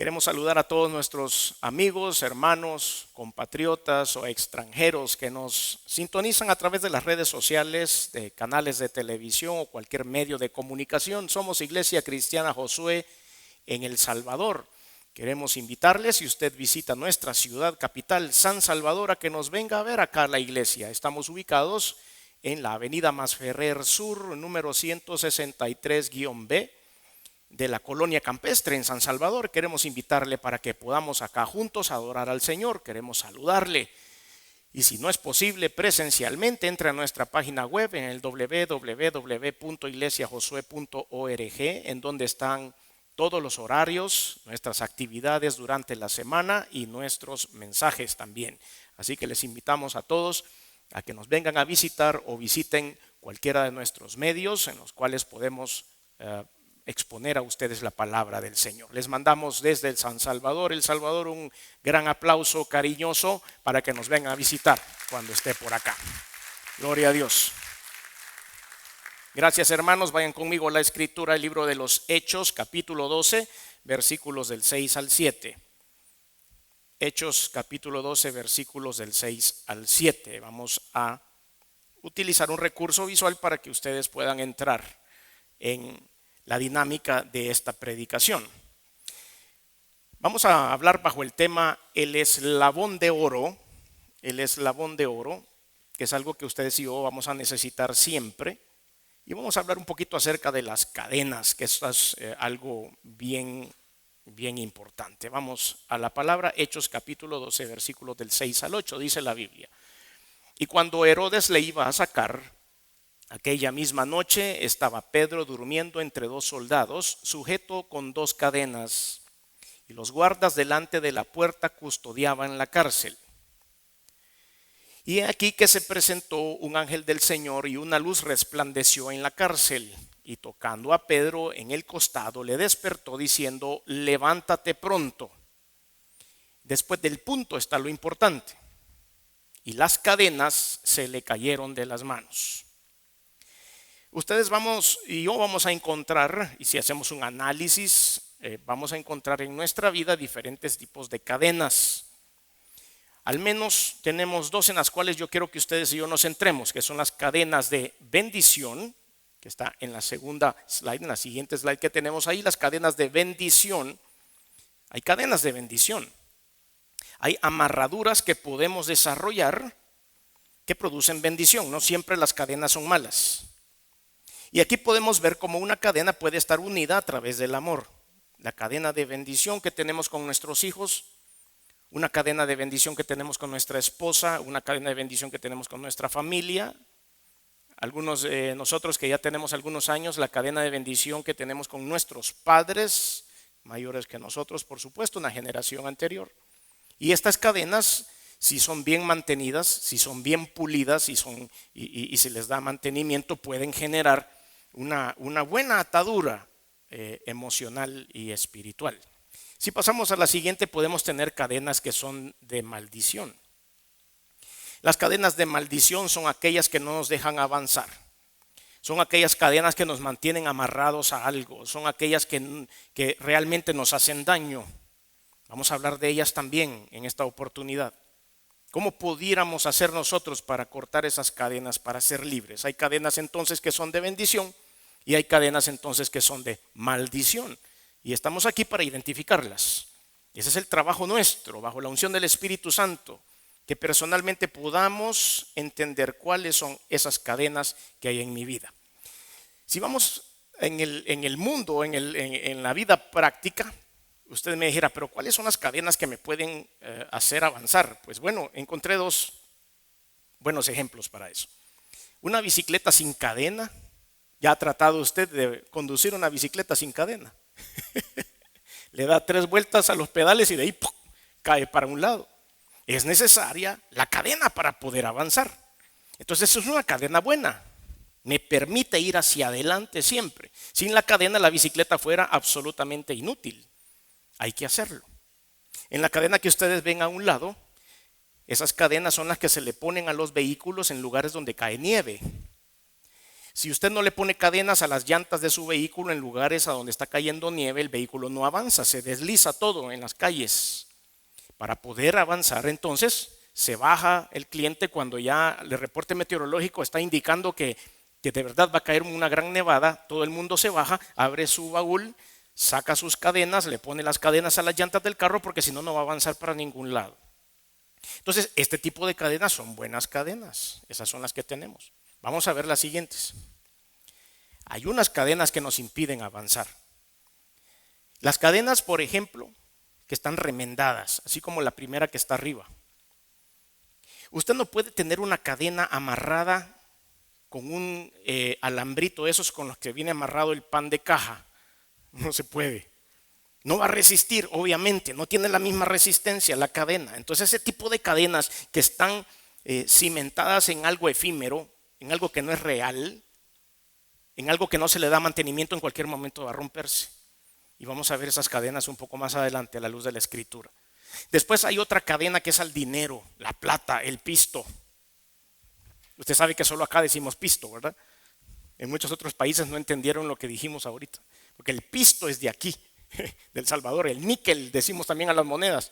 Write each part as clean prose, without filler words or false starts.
Queremos saludar a todos nuestros amigos, hermanos, compatriotas o extranjeros que nos sintonizan a través de las redes sociales, de canales de televisión o cualquier medio de comunicación. Somos Iglesia Cristiana Josué en El Salvador. Queremos invitarles, si usted visita nuestra ciudad capital, San Salvador, a que nos venga a ver acá a la iglesia. Estamos ubicados en la avenida Masferrer Sur, número 163-B. de la colonia campestre en San Salvador. Queremos invitarle para que podamos acá juntos adorar al Señor. Queremos saludarle. Y si no es posible presencialmente, entre a nuestra página web en el www.iglesiajosue.org, en donde están todos los horarios, nuestras actividades durante la semana y nuestros mensajes también. Así que les invitamos a todos a que nos vengan a visitar o visiten cualquiera de nuestros medios en los cuales podemos exponer a ustedes la palabra del Señor. Les mandamos desde el San Salvador, El Salvador, un gran aplauso cariñoso para que nos vengan a visitar cuando esté por acá. Gloria a Dios. Gracias, hermanos. Vayan conmigo a la escritura, el libro de los Hechos, capítulo 12, versículos del 6 al 7. Hechos, capítulo 12, versículos del 6 al 7. Vamos a utilizar un recurso visual para que ustedes puedan entrar en la dinámica de esta predicación. Vamos a hablar bajo el tema el eslabón de oro, que es algo que ustedes y yo vamos a necesitar siempre. Y vamos a hablar un poquito acerca de las cadenas, que esto es algo bien importante. Vamos a la palabra. Hechos capítulo 12, versículos del 6 al 8, dice la Biblia. Y cuando Herodes le iba a sacar, aquella misma noche estaba Pedro durmiendo entre dos soldados, sujeto con dos cadenas, y los guardas delante de la puerta custodiaban la cárcel. Y aquí que se presentó un ángel del Señor y una luz resplandeció en la cárcel, y tocando a Pedro en el costado le despertó diciendo: levántate pronto. Después del punto está lo importante: y las cadenas se le cayeron de las manos. Ustedes y yo vamos a encontrar, y si hacemos un análisis, vamos a encontrar en nuestra vida diferentes tipos de cadenas. Al menos tenemos dos en las cuales yo quiero que ustedes y yo nos centremos, que son las cadenas de bendición, que está en la segunda slide, en la siguiente slide que tenemos ahí, las cadenas de bendición. Hay cadenas de bendición. Hay amarraduras que podemos desarrollar que producen bendición. No siempre las cadenas son malas. Y aquí podemos ver cómo una cadena puede estar unida a través del amor. La cadena de bendición que tenemos con nuestros hijos, una cadena de bendición que tenemos con nuestra esposa, una cadena de bendición que tenemos con nuestra familia. Algunos de nosotros que ya tenemos algunos años, la cadena de bendición que tenemos con nuestros padres, mayores que nosotros, por supuesto, una generación anterior. Y estas cadenas, si son bien mantenidas, si son bien pulidas y se les da mantenimiento, pueden generar una buena atadura emocional y espiritual. Si pasamos a la siguiente, podemos tener cadenas que son de maldición. Las cadenas de maldición son aquellas que no nos dejan avanzar. Son aquellas cadenas que nos mantienen amarrados a algo. Son aquellas que realmente nos hacen daño. Vamos a hablar de ellas también en esta oportunidad. ¿Cómo pudiéramos hacer nosotros para cortar esas cadenas, para ser libres? Hay cadenas entonces que son de bendición y hay cadenas entonces que son de maldición. Y estamos aquí para identificarlas. Ese es el trabajo nuestro, bajo la unción del Espíritu Santo, que personalmente podamos entender cuáles son esas cadenas que hay en mi vida. Si vamos en el mundo, en la vida práctica, usted me dijera, pero ¿cuáles son las cadenas que me pueden hacer avanzar? Pues bueno, encontré dos buenos ejemplos para eso. Una bicicleta sin cadena. ¿Ya ha tratado usted de conducir una bicicleta sin cadena? Le da 3 vueltas a los pedales y de ahí ¡pum!, cae para un lado. Es necesaria la cadena para poder avanzar. Entonces eso es una cadena buena. Me permite ir hacia adelante siempre. Sin la cadena la bicicleta fuera absolutamente inútil. Hay que hacerlo. En la cadena que ustedes ven a un lado, esas cadenas son las que se le ponen a los vehículos en lugares donde cae nieve. Si usted no le pone cadenas a las llantas de su vehículo en lugares a donde está cayendo nieve, el vehículo no avanza, se desliza todo en las calles. Para poder avanzar, entonces, se baja el cliente cuando ya el reporte meteorológico está indicando que de verdad va a caer una gran nevada. Todo el mundo se baja, abre su baúl, saca sus cadenas, le pone las cadenas a las llantas del carro porque si no, no va a avanzar para ningún lado. Entonces, este tipo de cadenas son buenas cadenas. Esas son las que tenemos. Vamos a ver las siguientes. Hay unas cadenas que nos impiden avanzar. Las cadenas, por ejemplo, que están remendadas, así como la primera que está arriba. Usted no puede tener una cadena amarrada con un alambrito, esos con los que viene amarrado el pan de caja. No se puede. No va a resistir, obviamente, no tiene la misma resistencia la cadena. Entonces ese tipo de cadenas que están cimentadas en algo efímero, en algo que no es real, en algo que no se le da mantenimiento, en cualquier momento va a romperse. Y vamos a ver esas cadenas un poco más adelante a la luz de la escritura. Después hay otra cadena que es al dinero, la plata, el pisto. Usted sabe que solo acá decimos pisto, ¿verdad? En muchos otros países no entendieron lo que dijimos ahorita, porque el pisto es de aquí, del Salvador. El níquel decimos también a las monedas.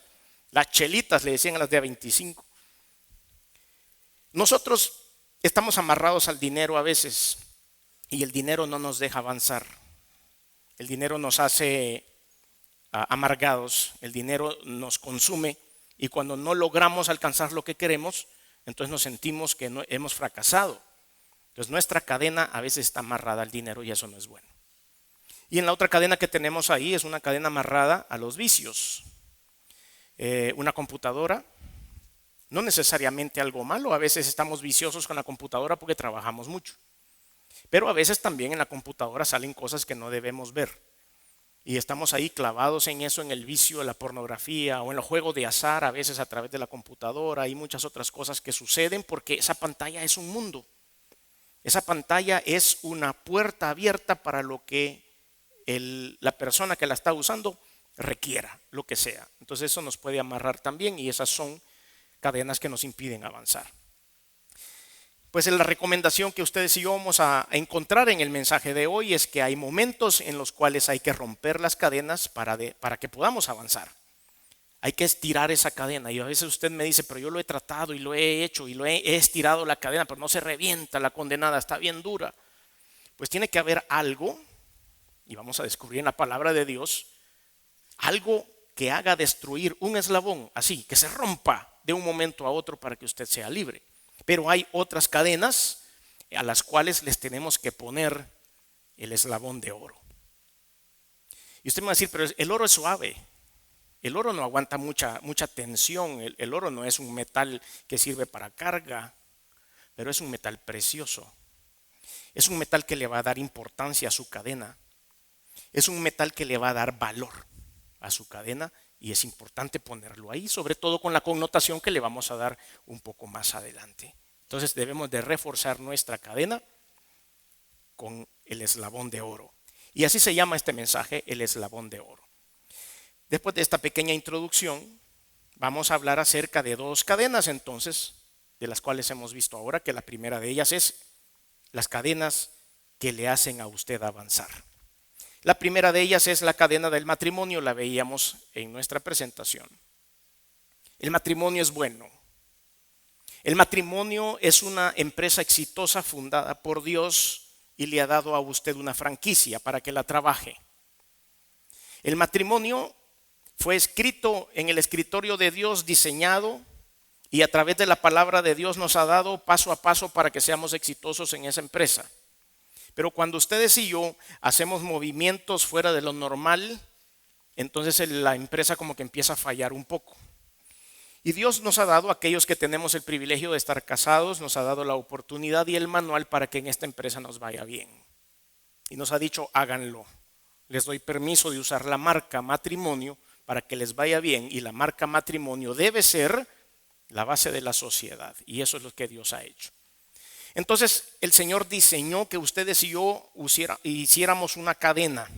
Las chelitas le decían a las de a 25. Nosotros estamos amarrados al dinero a veces y el dinero no nos deja avanzar. El dinero nos hace amargados, el dinero nos consume y cuando no logramos alcanzar lo que queremos, entonces nos sentimos que no, hemos fracasado. Entonces nuestra cadena a veces está amarrada al dinero y eso no es bueno. Y en la otra cadena que tenemos ahí es una cadena amarrada a los vicios. Una computadora, no necesariamente algo malo, a veces estamos viciosos con la computadora porque trabajamos mucho. Pero a veces también en la computadora salen cosas que no debemos ver. Y estamos ahí clavados en eso, en el vicio de la pornografía o en los juegos de azar, a veces a través de la computadora y muchas otras cosas que suceden porque esa pantalla es un mundo. Esa pantalla es una puerta abierta para lo que la persona que la está usando requiera, lo que sea. Entonces eso nos puede amarrar también y esas son cadenas que nos impiden avanzar. Pues la recomendación que ustedes y yo vamos a encontrar en el mensaje de hoy es que hay momentos en los cuales hay que romper las cadenas para que podamos avanzar. Hay que estirar esa cadena y a veces usted me dice, pero yo lo he tratado y lo he hecho y he estirado la cadena, pero no se revienta la condenada, está bien dura. Pues tiene que haber algo, y vamos a descubrir en la palabra de Dios, algo que haga destruir un eslabón así, que se rompa de un momento a otro para que usted sea libre. Pero hay otras cadenas a las cuales les tenemos que poner el eslabón de oro. Y usted me va a decir, pero el oro es suave. El oro no aguanta mucha tensión. El oro no es un metal que sirve para carga, pero es un metal precioso. Es un metal que le va a dar importancia a su cadena. Es un metal que le va a dar valor a su cadena y es importante ponerlo ahí, sobre todo con la connotación que le vamos a dar un poco más adelante. Entonces debemos de reforzar nuestra cadena con el eslabón de oro. Y así se llama este mensaje, el eslabón de oro. Después de esta pequeña introducción, vamos a hablar acerca de dos cadenas entonces, de las cuales hemos visto ahora, que la primera de ellas es las cadenas que le hacen a usted avanzar. La primera de ellas es la cadena del matrimonio, la veíamos en nuestra presentación. El matrimonio es bueno. El matrimonio es una empresa exitosa fundada por Dios y le ha dado a usted una franquicia para que la trabaje. El matrimonio fue escrito en el escritorio de Dios, diseñado y a través de la palabra de Dios nos ha dado paso a paso para que seamos exitosos en esa empresa. Pero cuando ustedes y yo hacemos movimientos fuera de lo normal, entonces la empresa como que empieza a fallar un poco. Y Dios nos ha dado, a aquellos que tenemos el privilegio de estar casados, nos ha dado la oportunidad y el manual para que en esta empresa nos vaya bien. Y nos ha dicho, háganlo. Les doy permiso de usar la marca matrimonio para que les vaya bien. Y la marca matrimonio debe ser la base de la sociedad. Y eso es lo que Dios ha hecho. Entonces el Señor diseñó que ustedes y yo hiciéramos una cadena.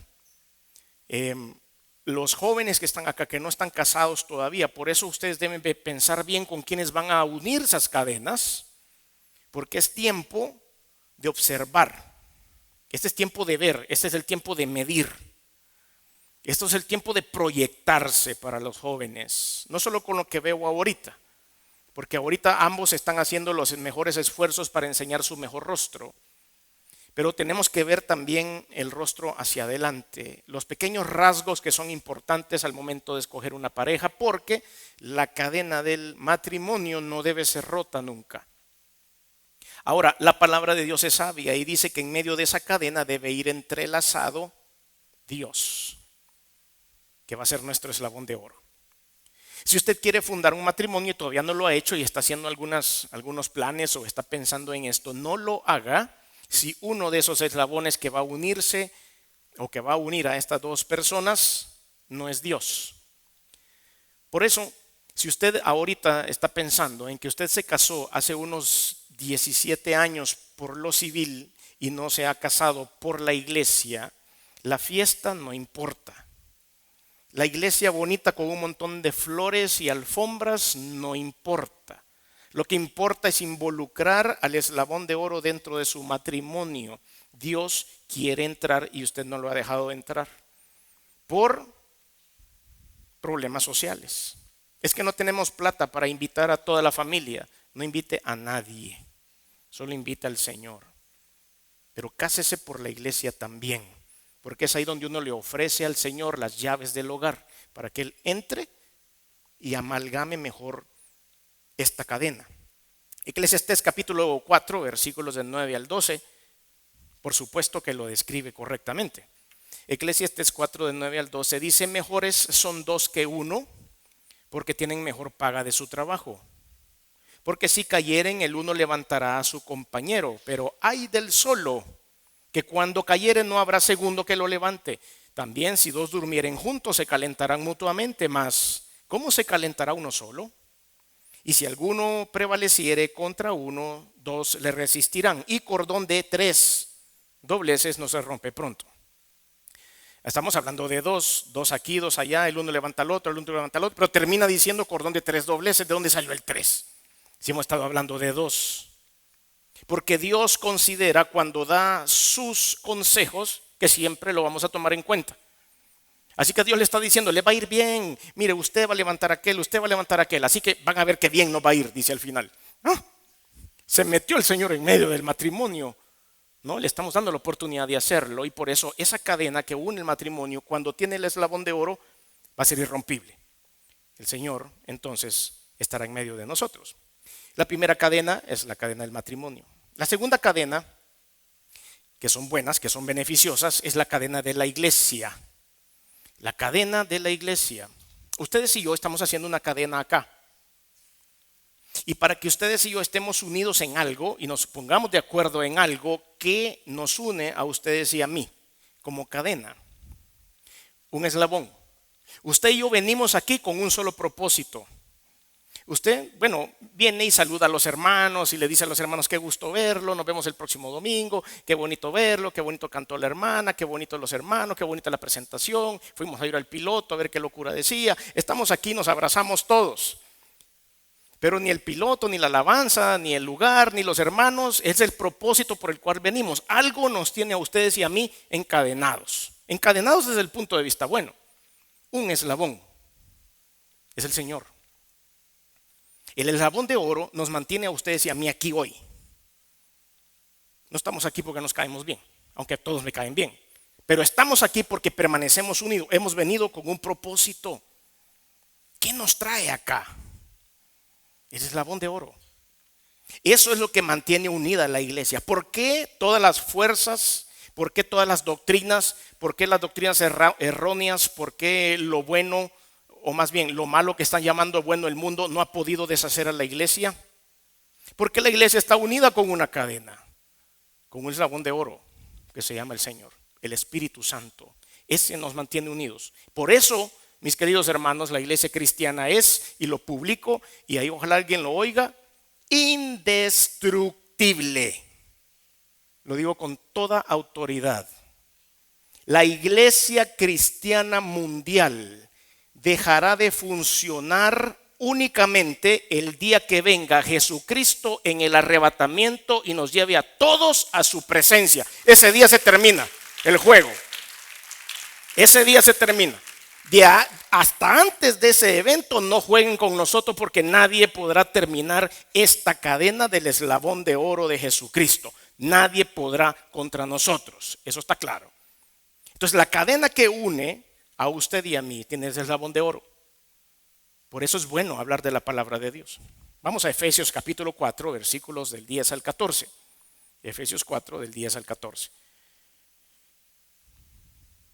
Los jóvenes que están acá, que no están casados todavía, por eso ustedes deben pensar bien con quiénes van a unir esas cadenas, porque es tiempo de observar Este es tiempo de ver, este es el tiempo de medir. Esto es el tiempo de proyectarse para los jóvenes, no solo con lo que veo ahorita, porque ahorita ambos están haciendo los mejores esfuerzos para enseñar su mejor rostro. Pero tenemos que ver también el rostro hacia adelante, los pequeños rasgos que son importantes al momento de escoger una pareja, porque la cadena del matrimonio no debe ser rota nunca. Ahora, la palabra de Dios es sabia y dice que en medio de esa cadena debe ir entrelazado Dios, que va a ser nuestro eslabón de oro. Si usted quiere fundar un matrimonio y todavía no lo ha hecho y está haciendo algunos planes o está pensando en esto, no lo haga si uno de esos eslabones que va a unirse o que va a unir a estas dos personas no es Dios. Por eso, si usted ahorita está pensando en que usted se casó hace unos 17 años por lo civil y no se ha casado por la iglesia, la fiesta no importa. La iglesia bonita con un montón de flores y alfombras no importa. Lo que importa es involucrar al eslabón de oro dentro de su matrimonio. Dios quiere entrar y usted no lo ha dejado entrar por problemas sociales. Es que no tenemos plata para invitar a toda la familia. No invite a nadie, solo invite al Señor. Pero cásese por la iglesia también, porque es ahí donde uno le ofrece al Señor las llaves del hogar para que Él entre y amalgame mejor esta cadena. Eclesiastés capítulo 4, versículos del 9 al 12, por supuesto que lo describe correctamente. Eclesiastés 4, del 9 al 12 dice: mejores son dos que uno, porque tienen mejor paga de su trabajo. Porque si cayeren, el uno levantará a su compañero, pero ay del solo, que cuando cayere no habrá segundo que lo levante. También si dos durmieren juntos se calentarán mutuamente, mas ¿cómo se calentará uno solo? Y si alguno prevaleciere contra uno, dos le resistirán. Y cordón de 3 dobleces no se rompe pronto. Estamos hablando de dos aquí, dos allá, el uno levanta al otro, el otro levanta al otro, pero termina diciendo cordón de 3 dobleces. ¿De dónde salió el 3? Si hemos estado hablando de 2. Porque Dios considera cuando da sus consejos que siempre lo vamos a tomar en cuenta. Así que Dios le está diciendo, le va a ir bien. Mire, usted va a levantar aquel, usted va a levantar aquel. Así que van a ver qué bien nos va a ir, dice al final. ¿Ah? Se metió el Señor en medio del matrimonio. No, le estamos dando la oportunidad de hacerlo. Y por eso esa cadena que une el matrimonio, cuando tiene el eslabón de oro, va a ser irrompible. El Señor entonces estará en medio de nosotros. La primera cadena es la cadena del matrimonio. La segunda cadena, que son buenas, que son beneficiosas, es la cadena de la iglesia. La cadena de la iglesia. Ustedes y yo estamos haciendo una cadena acá. Y para que ustedes y yo estemos unidos en algo y nos pongamos de acuerdo en algo que nos une a ustedes y a mí como cadena, un eslabón. Usted y yo venimos aquí con un solo propósito. Usted, viene y saluda a los hermanos y le dice a los hermanos: qué gusto verlo, nos vemos el próximo domingo, qué bonito verlo, qué bonito cantó la hermana, qué bonito los hermanos, qué bonita la presentación, fuimos a ir al piloto a ver qué locura decía. Estamos aquí, nos abrazamos todos. Pero ni el piloto, ni la alabanza, ni el lugar, ni los hermanos es el propósito por el cual venimos. Algo nos tiene a ustedes y a mí encadenados. Encadenados desde el punto de vista bueno. Un eslabón es el Señor. El eslabón de oro nos mantiene a ustedes y a mí aquí hoy. No estamos aquí porque nos caemos bien, aunque a todos me caen bien. Pero estamos aquí porque permanecemos unidos. Hemos venido con un propósito. ¿Qué nos trae acá? El eslabón de oro. Eso es lo que mantiene unida a la iglesia. ¿Por qué todas las fuerzas? ¿Por qué todas las doctrinas? ¿Por qué las doctrinas erróneas? ¿Por qué lo bueno, o más bien lo malo que están llamando bueno el mundo, no ha podido deshacer a la iglesia? Porque la iglesia está unida con una cadena, con un eslabón de oro que se llama el Señor, el Espíritu Santo. Ese nos mantiene unidos. Por eso, mis queridos hermanos, la iglesia cristiana es, y lo publico, y ahí ojalá alguien lo oiga, indestructible. Lo digo con toda autoridad. La iglesia cristiana mundial dejará de funcionar únicamente el día que venga Jesucristo en el arrebatamiento y nos lleve a todos a su presencia. Ese día se termina el juego. Ese día se termina. Hasta antes de ese evento no jueguen con nosotros, porque nadie podrá terminar esta cadena del eslabón de oro de Jesucristo. Nadie podrá contra nosotros. Eso está claro. Entonces la cadena que une a usted y a mí tiene ese eslabón de oro. Por eso es bueno hablar de la palabra de Dios. Vamos a Efesios capítulo 4, versículos del 10 al 14. Efesios 4, del 10 al 14.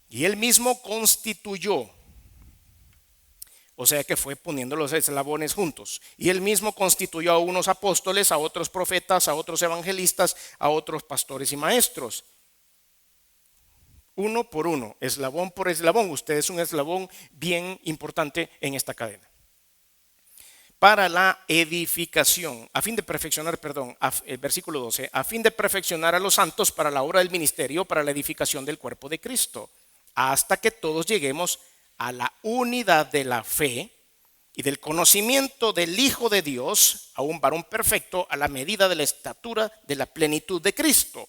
Y él mismo constituyó, o sea que fue poniendo los eslabones juntos. Y él mismo constituyó a unos apóstoles, a otros profetas, a otros evangelistas, a otros pastores y maestros. Uno por uno, eslabón por eslabón. Usted es un eslabón bien importante en esta cadena. Para la edificación, a fin de perfeccionar, el versículo 12, a fin de perfeccionar a los santos para la obra del ministerio, para la edificación del cuerpo de Cristo, hasta que todos lleguemos a la unidad de la fe y del conocimiento del Hijo de Dios, a un varón perfecto, a la medida de la estatura de la plenitud de Cristo.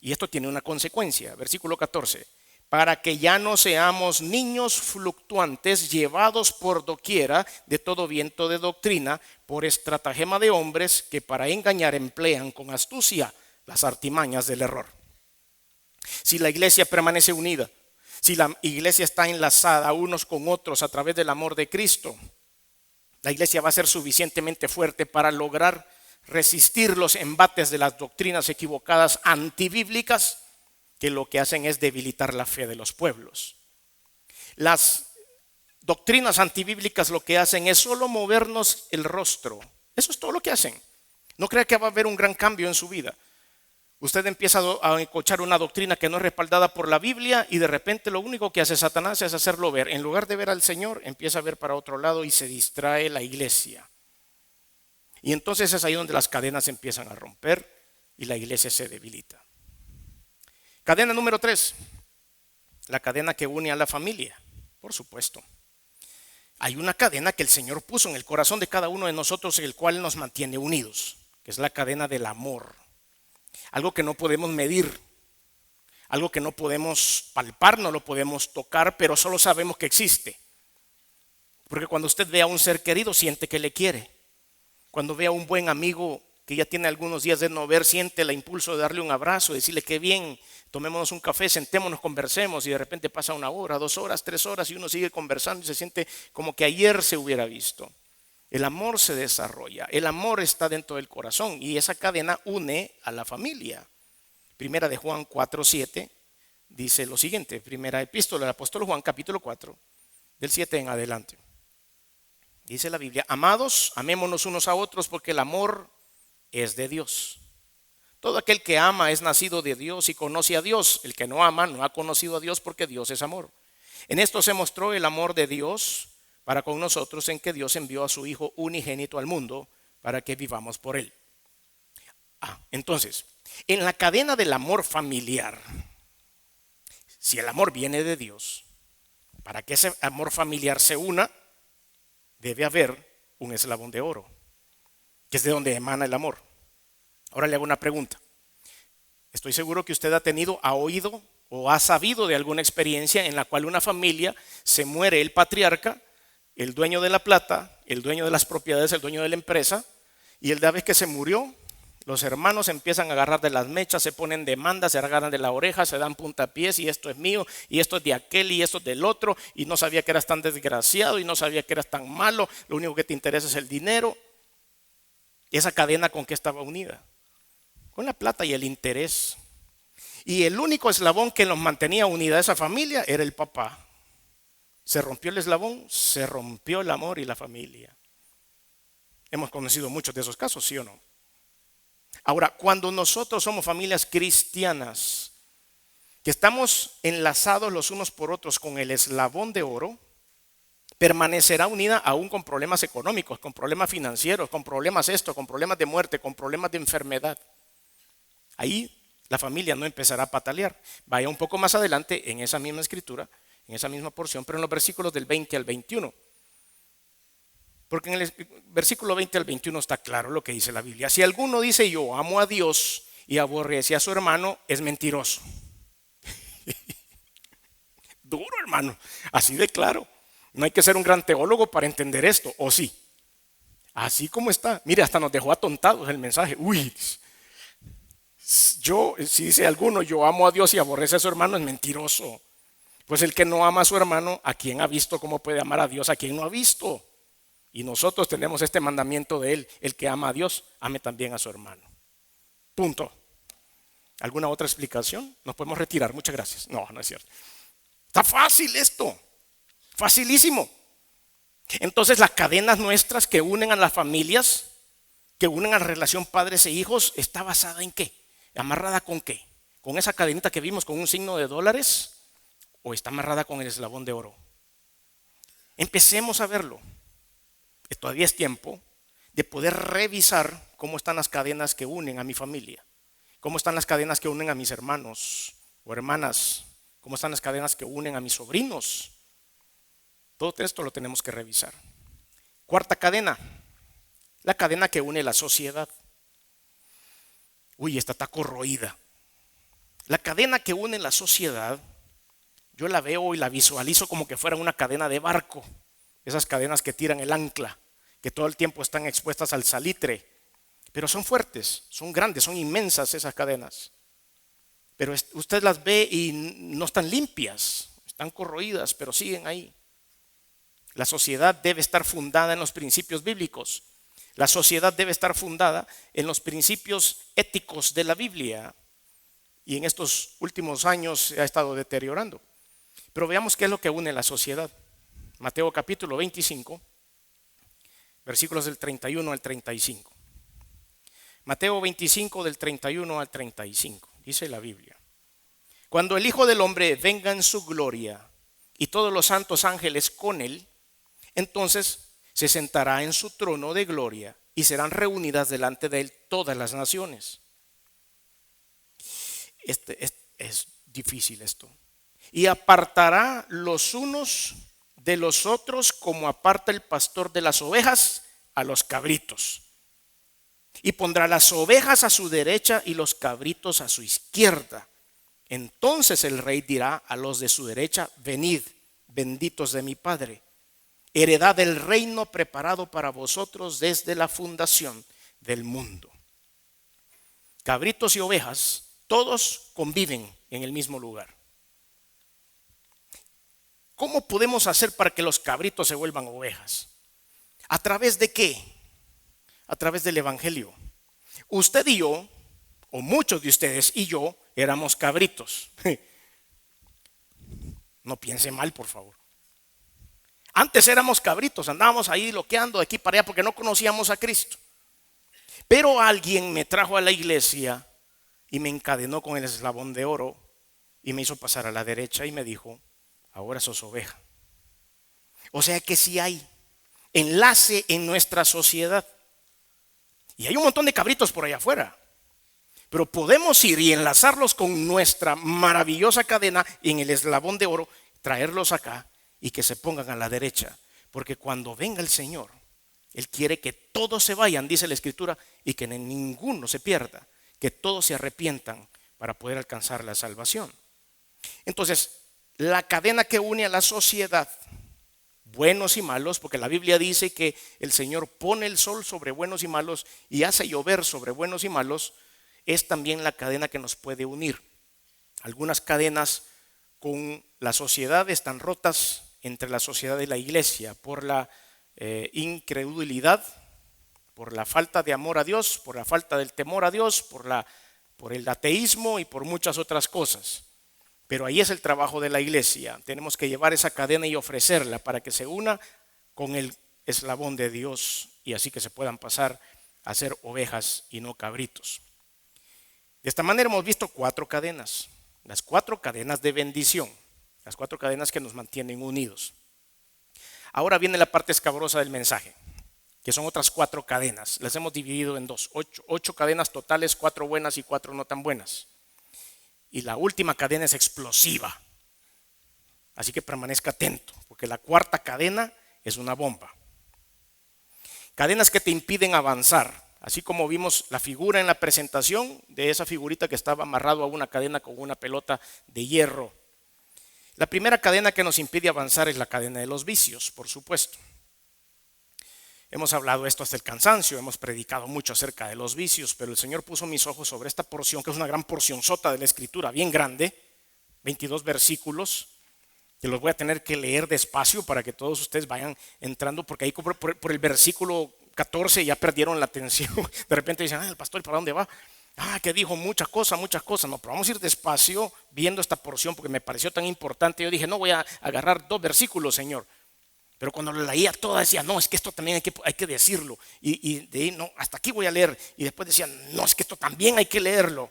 Y esto tiene una consecuencia, versículo 14. Para que ya no seamos niños fluctuantes, llevados por doquiera de todo viento de doctrina, por estratagema de hombres que para engañar emplean con astucia las artimañas del error. Si la iglesia permanece unida, si la iglesia está enlazada unos con otros a través del amor de Cristo, la iglesia va a ser suficientemente fuerte para lograr resistir los embates de las doctrinas equivocadas antibíblicas, que lo que hacen es debilitar la fe de los pueblos. Las doctrinas antibíblicas lo que hacen es solo movernos el rostro. Eso es todo lo que hacen. No crea que va a haber un gran cambio en su vida. Usted empieza a escuchar una doctrina que no es respaldada por la Biblia y de repente lo único que hace Satanás es hacerlo ver. En lugar de ver al Señor, empieza a ver para otro lado y se distrae la iglesia. Y entonces es ahí donde las cadenas empiezan a romper y la iglesia se debilita. Cadena número 3, la cadena que une a la familia, por supuesto. Hay una cadena que el Señor puso en el corazón de cada uno de nosotros, el cual nos mantiene unidos, que es la cadena del amor. Algo que no podemos medir, algo que no podemos palpar, no lo podemos tocar, pero solo sabemos que existe. Porque cuando usted ve a un ser querido, siente que le quiere. Cuando ve a un buen amigo que ya tiene algunos días de no ver, siente el impulso de darle un abrazo, decirle qué bien, tomémonos un café, sentémonos, conversemos, y de repente pasa 1 hora, 2 horas, 3 horas y uno sigue conversando y se siente como que ayer se hubiera visto. El amor se desarrolla, el amor está dentro del corazón y esa cadena une a la familia. Primera de Juan 4:7 dice lo siguiente, primera epístola del apóstol Juan, capítulo 4, del 7 en adelante. Dice la Biblia: amados, amémonos unos a otros, porque el amor es de Dios. Todo aquel que ama es nacido de Dios y conoce a Dios. El que no ama no ha conocido a Dios, porque Dios es amor. En esto se mostró el amor de Dios para con nosotros, en que Dios envió a su Hijo unigénito al mundo para que vivamos por él. Entonces, en la cadena del amor familiar, si el amor viene de Dios, para que ese amor familiar se una, debe haber un eslabón de oro, que es de donde emana el amor. Ahora le hago una pregunta. Estoy seguro que usted ha oído o ha sabido de alguna experiencia en la cual una familia se muere el patriarca, el dueño de la plata, el dueño de las propiedades, el dueño de la empresa, y el día que se murió, los hermanos empiezan a agarrar de las mechas, se ponen demandas, se agarran de la oreja, se dan puntapiés, y esto es mío, y esto es de aquel, y esto es del otro, y no sabía que eras tan desgraciado, y no sabía que eras tan malo, lo único que te interesa es el dinero. Esa cadena, ¿con qué estaba unida? Con la plata y el interés. Y el único eslabón que los mantenía unida a esa familia era el papá. Se rompió el eslabón, se rompió el amor y la familia. Hemos conocido muchos de esos casos, ¿sí o no? Ahora, cuando nosotros somos familias cristianas, que estamos enlazados los unos por otros con el eslabón de oro, permanecerá unida aún con problemas económicos, con problemas financieros, con problemas con problemas de muerte, con problemas de enfermedad. Ahí la familia no empezará a patalear. Vaya un poco más adelante en esa misma escritura, en esa misma porción, pero en los versículos del 20 al 21. Porque en el versículo 20 al 21 está claro lo que dice la Biblia. Si alguno dice yo amo a Dios y aborrece a su hermano, es mentiroso. Duro, hermano, así de claro. No hay que ser un gran teólogo para entender esto, ¿o sí? Así como está. Mire, hasta nos dejó atontados el mensaje. Uy, si dice alguno, yo amo a Dios y aborrece a su hermano, es mentiroso. Pues el que no ama a su hermano, ¿a quién ha visto cómo puede amar a Dios? ¿A quién no ha visto? Y nosotros tenemos este mandamiento de él, el que ama a Dios, ame también a su hermano. Punto. ¿Alguna otra explicación? Nos podemos retirar, muchas gracias. No, no es cierto. Está fácil esto, facilísimo. Entonces las cadenas nuestras que unen a las familias, que unen a la relación padres e hijos, ¿está basada en qué? ¿Amarrada con qué? ¿Con esa cadenita que vimos con un signo de dólares? ¿O está amarrada con el eslabón de oro? Empecemos a verlo. Todavía es tiempo de poder revisar cómo están las cadenas que unen a mi familia, cómo están las cadenas que unen a mis hermanos o hermanas, cómo están las cadenas que unen a mis sobrinos. Todo esto lo tenemos que revisar. Cuarta cadena, la cadena que une la sociedad. Uy, esta está corroída. La cadena que une la sociedad, yo la veo y la visualizo como que fuera una cadena de barco. Esas cadenas que tiran el ancla, que todo el tiempo están expuestas al salitre. Pero son fuertes, son grandes, son inmensas esas cadenas. Pero usted las ve y no están limpias, están corroídas, pero siguen ahí. La sociedad debe estar fundada en los principios bíblicos. La sociedad debe estar fundada en los principios éticos de la Biblia. Y en estos últimos años se ha estado deteriorando. Pero veamos qué es lo que une la sociedad. Mateo capítulo 25, versículos del 31 al 35. Mateo 25 del 31 al 35, dice la Biblia. Cuando el Hijo del Hombre venga en su gloria y todos los santos ángeles con él, entonces se sentará en su trono de gloria y serán reunidas delante de él todas las naciones. Es difícil esto. Y apartará los unos de los otros como aparta el pastor de las ovejas a los cabritos. Y pondrá las ovejas a su derecha y los cabritos a su izquierda. Entonces el rey dirá a los de su derecha, venid, benditos de mi Padre, heredad del reino preparado para vosotros desde la fundación del mundo. Cabritos y ovejas, todos conviven en el mismo lugar. ¿Cómo podemos hacer para que los cabritos se vuelvan ovejas? ¿A través de qué? A través del Evangelio. Usted y yo, o muchos de ustedes y yo, éramos cabritos. No piense mal, por favor. Antes éramos cabritos, andábamos ahí loqueando de aquí para allá porque no conocíamos a Cristo. Pero alguien me trajo a la iglesia y me encadenó con el eslabón de oro y me hizo pasar a la derecha y me dijo, ahora sos oveja. O sea que sí hay enlace en nuestra sociedad. Y hay un montón de cabritos por allá afuera. Pero podemos ir y enlazarlos con nuestra maravillosa cadena en el eslabón de oro, traerlos acá y que se pongan a la derecha. Porque cuando venga el Señor, Él quiere que todos se vayan, dice la Escritura, y que ninguno se pierda, que todos se arrepientan para poder alcanzar la salvación. Entonces, la cadena que une a la sociedad, buenos y malos, porque la Biblia dice que el Señor pone el sol sobre buenos y malos y hace llover sobre buenos y malos, es también la cadena que nos puede unir. Algunas cadenas con la sociedad están rotas entre la sociedad y la iglesia por la incredulidad, por la falta de amor a Dios, por la falta del temor a Dios, por el ateísmo y por muchas otras cosas. Pero ahí es el trabajo de la iglesia. Tenemos que llevar esa cadena y ofrecerla para que se una con el eslabón de Dios y así que se puedan pasar a ser ovejas y no cabritos. De esta manera hemos visto 4 cadenas, las 4 cadenas de bendición, las 4 cadenas que nos mantienen unidos. Ahora viene la parte escabrosa del mensaje, que son otras 4 cadenas. Las hemos dividido en 2, 8 cadenas totales, 4 buenas y 4 no tan buenas. Y la última cadena es explosiva. Así que permanezca atento, porque la 4ª cadena es una bomba. Cadenas que te impiden avanzar. Así como vimos la figura en la presentación de esa figurita que estaba amarrado a una cadena con una pelota de hierro. La primera cadena que nos impide avanzar es la cadena de los vicios, por supuesto. Hemos hablado esto hasta el cansancio, hemos predicado mucho acerca de los vicios, pero el Señor puso mis ojos sobre esta porción, que es una gran porcionzota de la Escritura, bien grande, 22 versículos, que los voy a tener que leer despacio para que todos ustedes vayan entrando, porque ahí por el versículo 14 ya perdieron la atención. De repente dicen, el pastor, ¿para dónde va? Que dijo muchas cosas. No, pero vamos a ir despacio viendo esta porción porque me pareció tan importante. Yo dije, no voy a agarrar 2 versículos, Señor. Pero cuando lo leía toda decía, no, es que esto también hay que decirlo. Y de ahí, no, hasta aquí voy a leer. Y después decía, no, es que esto también hay que leerlo.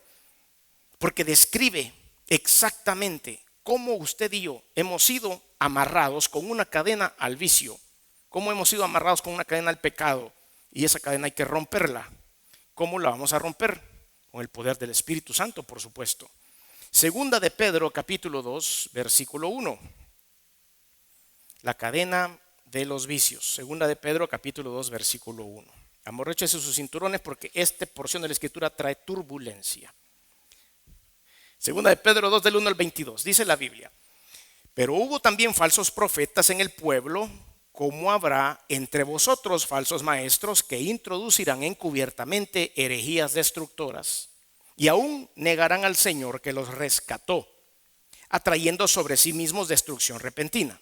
Porque describe exactamente cómo usted y yo hemos sido amarrados con una cadena al vicio. Cómo hemos sido amarrados con una cadena al pecado. Y esa cadena hay que romperla. ¿Cómo la vamos a romper? Con el poder del Espíritu Santo, por supuesto. Segunda de Pedro, capítulo 2, versículo 1. La cadena de los vicios. Segunda de Pedro, capítulo 2, versículo 1. Amorréchese sus cinturones porque esta porción de la Escritura trae turbulencia. Segunda de Pedro 2, del 1 al 22. Dice la Biblia: pero hubo también falsos profetas en el pueblo, como habrá entre vosotros falsos maestros que introducirán encubiertamente herejías destructoras y aún negarán al Señor que los rescató, atrayendo sobre sí mismos destrucción repentina.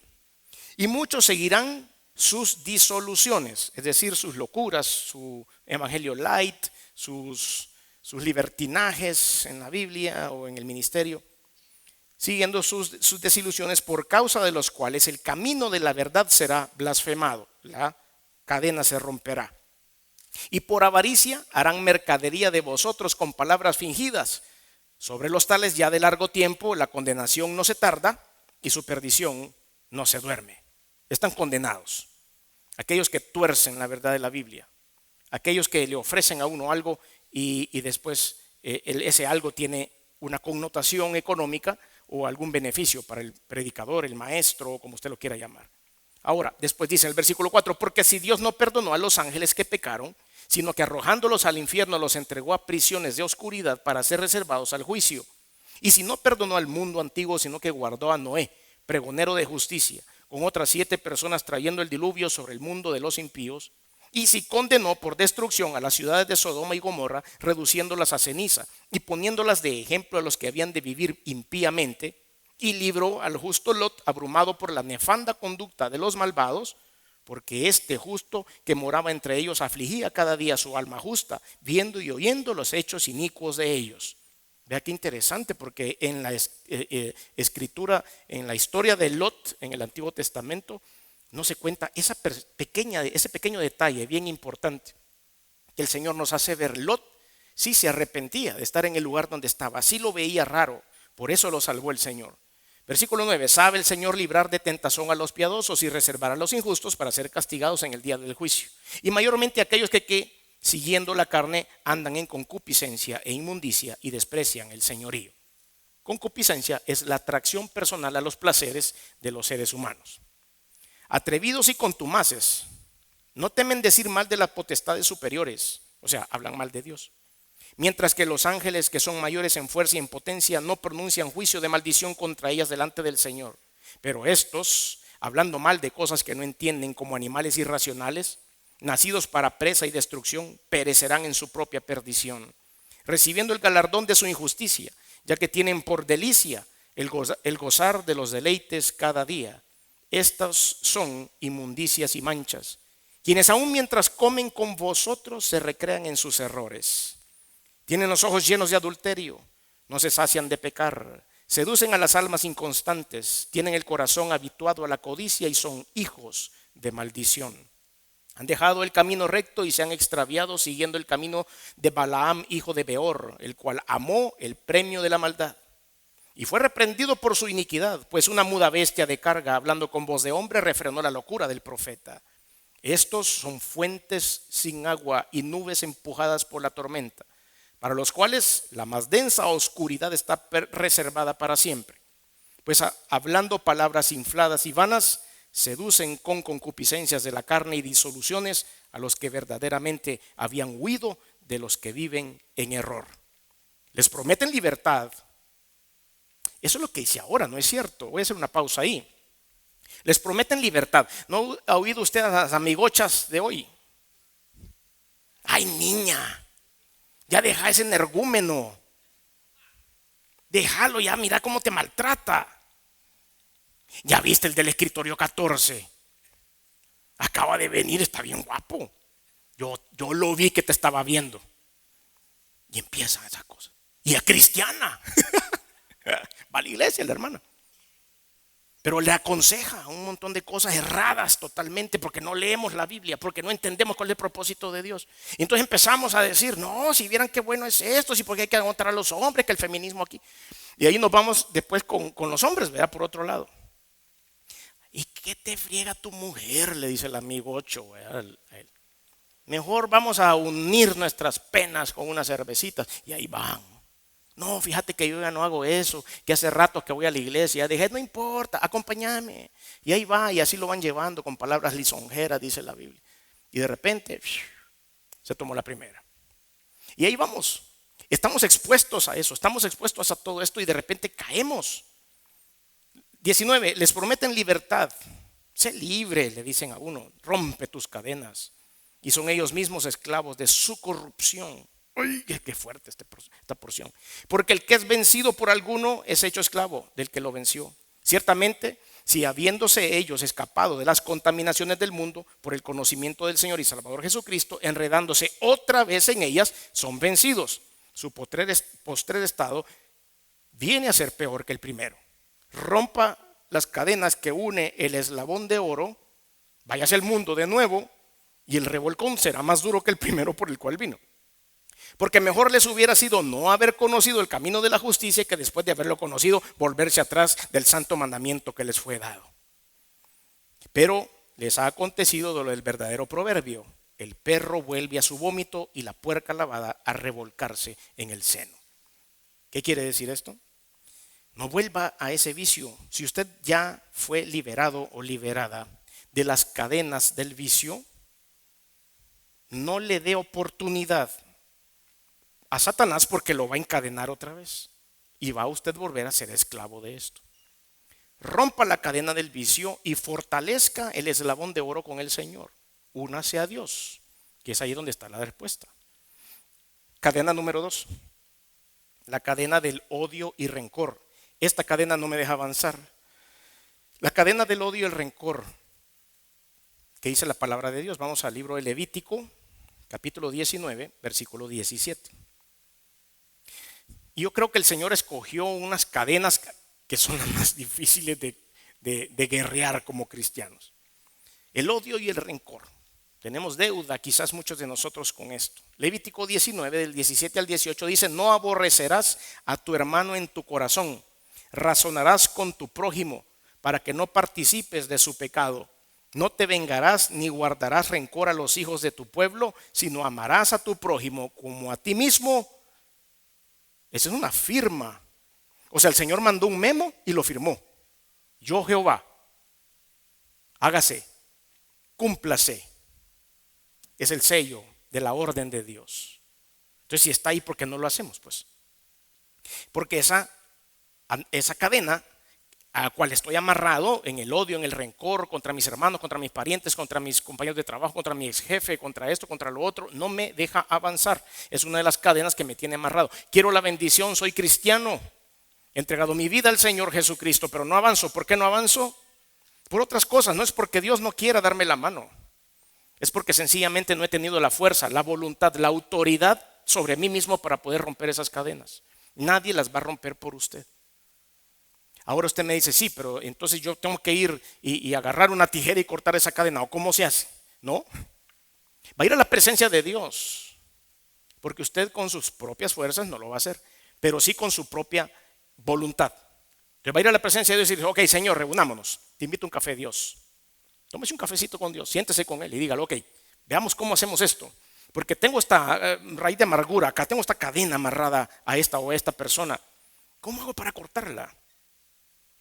Y muchos seguirán sus disoluciones, es decir, sus locuras, su evangelio light, sus libertinajes en la Biblia o en el ministerio, siguiendo sus desilusiones, por causa de los cuales el camino de la verdad será blasfemado, la cadena se romperá. Y por avaricia harán mercadería de vosotros con palabras fingidas. Sobre los tales ya de largo tiempo la condenación no se tarda y su perdición no se duerme. Están condenados aquellos que tuercen la verdad de la Biblia, aquellos que le ofrecen a uno algo y después ese algo tiene una connotación económica o algún beneficio para el predicador, el maestro, como usted lo quiera llamar. Ahora, después dice en el versículo 4, porque si Dios no perdonó a los ángeles que pecaron, sino que arrojándolos al infierno los entregó a prisiones de oscuridad para ser reservados al juicio. Y si no perdonó al mundo antiguo, sino que guardó a Noé, pregonero de justicia, con otras 7 personas trayendo el diluvio sobre el mundo de los impíos, y si condenó por destrucción a las ciudades de Sodoma y Gomorra, reduciéndolas a ceniza y poniéndolas de ejemplo a los que habían de vivir impíamente, y libró al justo Lot abrumado por la nefanda conducta de los malvados, porque este justo que moraba entre ellos afligía cada día su alma justa, viendo y oyendo los hechos inicuos de ellos. Vea qué interesante, porque en la escritura, en la historia de Lot en el Antiguo Testamento, no se cuenta ese pequeño detalle bien importante que el Señor nos hace ver. Lot sí se arrepentía de estar en el lugar donde estaba, sí lo veía raro, por eso lo salvó el Señor. Versículo 9, sabe el Señor librar de tentación a los piadosos y reservar a los injustos para ser castigados en el día del juicio. Y mayormente aquellos que siguiendo la carne andan en concupiscencia e inmundicia y desprecian el señorío. Concupiscencia es la atracción personal a los placeres de los seres humanos. Atrevidos y contumaces, no temen decir mal de las potestades superiores, o sea, hablan mal de Dios. Mientras que los ángeles, que son mayores en fuerza y en potencia, no pronuncian juicio de maldición contra ellas delante del Señor. Pero estos, hablando mal de cosas que no entienden, como animales irracionales, nacidos para presa y destrucción, perecerán en su propia perdición, recibiendo el galardón de su injusticia, ya que tienen por delicia el gozar de los deleites cada día. Estas son inmundicias y manchas, quienes aún mientras comen con vosotros se recrean en sus errores. Tienen los ojos llenos de adulterio, no se sacian de pecar, seducen a las almas inconstantes, tienen el corazón habituado a la codicia y son hijos de maldición. Han dejado el camino recto y se han extraviado siguiendo el camino de Balaam, hijo de Beor, el cual amó el premio de la maldad. Y fue reprendido por su iniquidad, pues una muda bestia de carga, hablando con voz de hombre, refrenó la locura del profeta. Estos son fuentes sin agua y nubes empujadas por la tormenta, para los cuales la más densa oscuridad está reservada para siempre. Pues hablando palabras infladas y vanas, seducen con concupiscencias de la carne y disoluciones a los que verdaderamente habían huido de los que viven en error. Les prometen libertad. Eso es lo que dice ahora, ¿no es cierto? Voy a hacer una pausa ahí. Les prometen libertad. ¿No ha oído usted a las amigochas de hoy? Ay, niña, ya deja ese energúmeno. Déjalo ya, mira cómo te maltrata. Ya viste el del escritorio 14. Acaba de venir, está bien guapo. Yo lo vi que te estaba viendo. Y empiezan esas cosas. Y es cristiana. Va a la iglesia la hermana. Pero le aconseja un montón de cosas erradas totalmente porque no leemos la Biblia, porque no entendemos cuál es el propósito de Dios. Y entonces empezamos a decir, no, si vieran qué bueno es esto, si porque hay que aguantar a los hombres, que el feminismo aquí. Y ahí nos vamos después con los hombres, ¿verdad? Por otro lado. ¿Y qué te friega tu mujer? Le dice el amigo 8, ¿verdad? A él. Mejor vamos a unir nuestras penas con unas cervecitas. Y ahí van. No, fíjate que yo ya no hago eso, que hace rato que voy a la iglesia, ya dije, no importa, acompáñame. Y ahí va, y así lo van llevando con palabras lisonjeras, dice la Biblia. Y de repente, se tomó la primera. Y ahí vamos, estamos expuestos a eso, estamos expuestos a todo esto y de repente caemos. 19, les prometen libertad. Sé libre, le dicen a uno, rompe tus cadenas. Y son ellos mismos esclavos de su corrupción. Uy, qué fuerte esta porción. Porque el que es vencido por alguno es hecho esclavo del que lo venció. Ciertamente, si habiéndose ellos escapado de las contaminaciones del mundo por el conocimiento del Señor y Salvador Jesucristo, enredándose otra vez en ellas, son vencidos. Su postrer estado viene a ser peor que el primero. Rompa las cadenas que une el eslabón de oro, váyase al mundo de nuevo y el revolcón será más duro que el primero por el cual vino. Porque mejor les hubiera sido no haber conocido el camino de la justicia que después de haberlo conocido volverse atrás del santo mandamiento que les fue dado. Pero les ha acontecido lo del verdadero proverbio: el perro vuelve a su vómito y la puerca lavada a revolcarse en el seno. ¿Qué quiere decir esto? No vuelva a ese vicio. Si usted ya fue liberado o liberada de las cadenas del vicio, no le dé oportunidad a Satanás porque lo va a encadenar otra vez y va a usted volver a ser esclavo de esto. Rompa la cadena del vicio y fortalezca el eslabón de oro con el Señor. Únase a Dios, que es ahí donde está la respuesta. Cadena número 2, la cadena del odio y rencor. Esta cadena no me deja avanzar. La cadena del odio y el rencor, que dice la palabra de Dios. Vamos al libro de Levítico, capítulo 19, versículo 17. Y yo creo que el Señor escogió unas cadenas que son las más difíciles de guerrear como cristianos. El odio y el rencor. Tenemos deuda, quizás muchos de nosotros, con esto. Levítico 19, del 17 al 18 dice: no aborrecerás a tu hermano en tu corazón, razonarás con tu prójimo para que no participes de su pecado. No te vengarás ni guardarás rencor a los hijos de tu pueblo, sino amarás a tu prójimo como a ti mismo. Esa es una firma. O sea, el Señor mandó un memo y lo firmó. Yo, Jehová, hágase, cúmplase. Es el sello de la orden de Dios. Entonces, si está ahí, ¿por qué no lo hacemos? Pues porque esa cadena a la cual estoy amarrado en el odio, en el rencor contra mis hermanos, contra mis parientes, contra mis compañeros de trabajo, contra mi ex jefe, contra esto, contra lo otro, no me deja avanzar. Es una de las cadenas que me tiene amarrado. Quiero la bendición, soy cristiano, he entregado mi vida al Señor Jesucristo, pero no avanzo. ¿Por qué no avanzo? Por otras cosas. No es porque Dios no quiera darme la mano, es porque sencillamente no he tenido la fuerza, la voluntad, la autoridad sobre mí mismo para poder romper esas cadenas. Nadie las va a romper por usted. Ahora usted me dice: sí, pero entonces yo tengo que ir y agarrar una tijera y cortar esa cadena. ¿O cómo se hace? No. Va a ir a la presencia de Dios, porque usted con sus propias fuerzas no lo va a hacer, pero sí con su propia voluntad. Entonces va a ir a la presencia de Dios y decir: ok, Señor, reunámonos, te invito a un café, Dios. Tómese un cafecito con Dios, siéntese con Él y dígale: ok, veamos cómo hacemos esto. Porque tengo esta raíz de amargura acá, tengo esta cadena amarrada a esta o a esta persona. ¿Cómo hago para cortarla?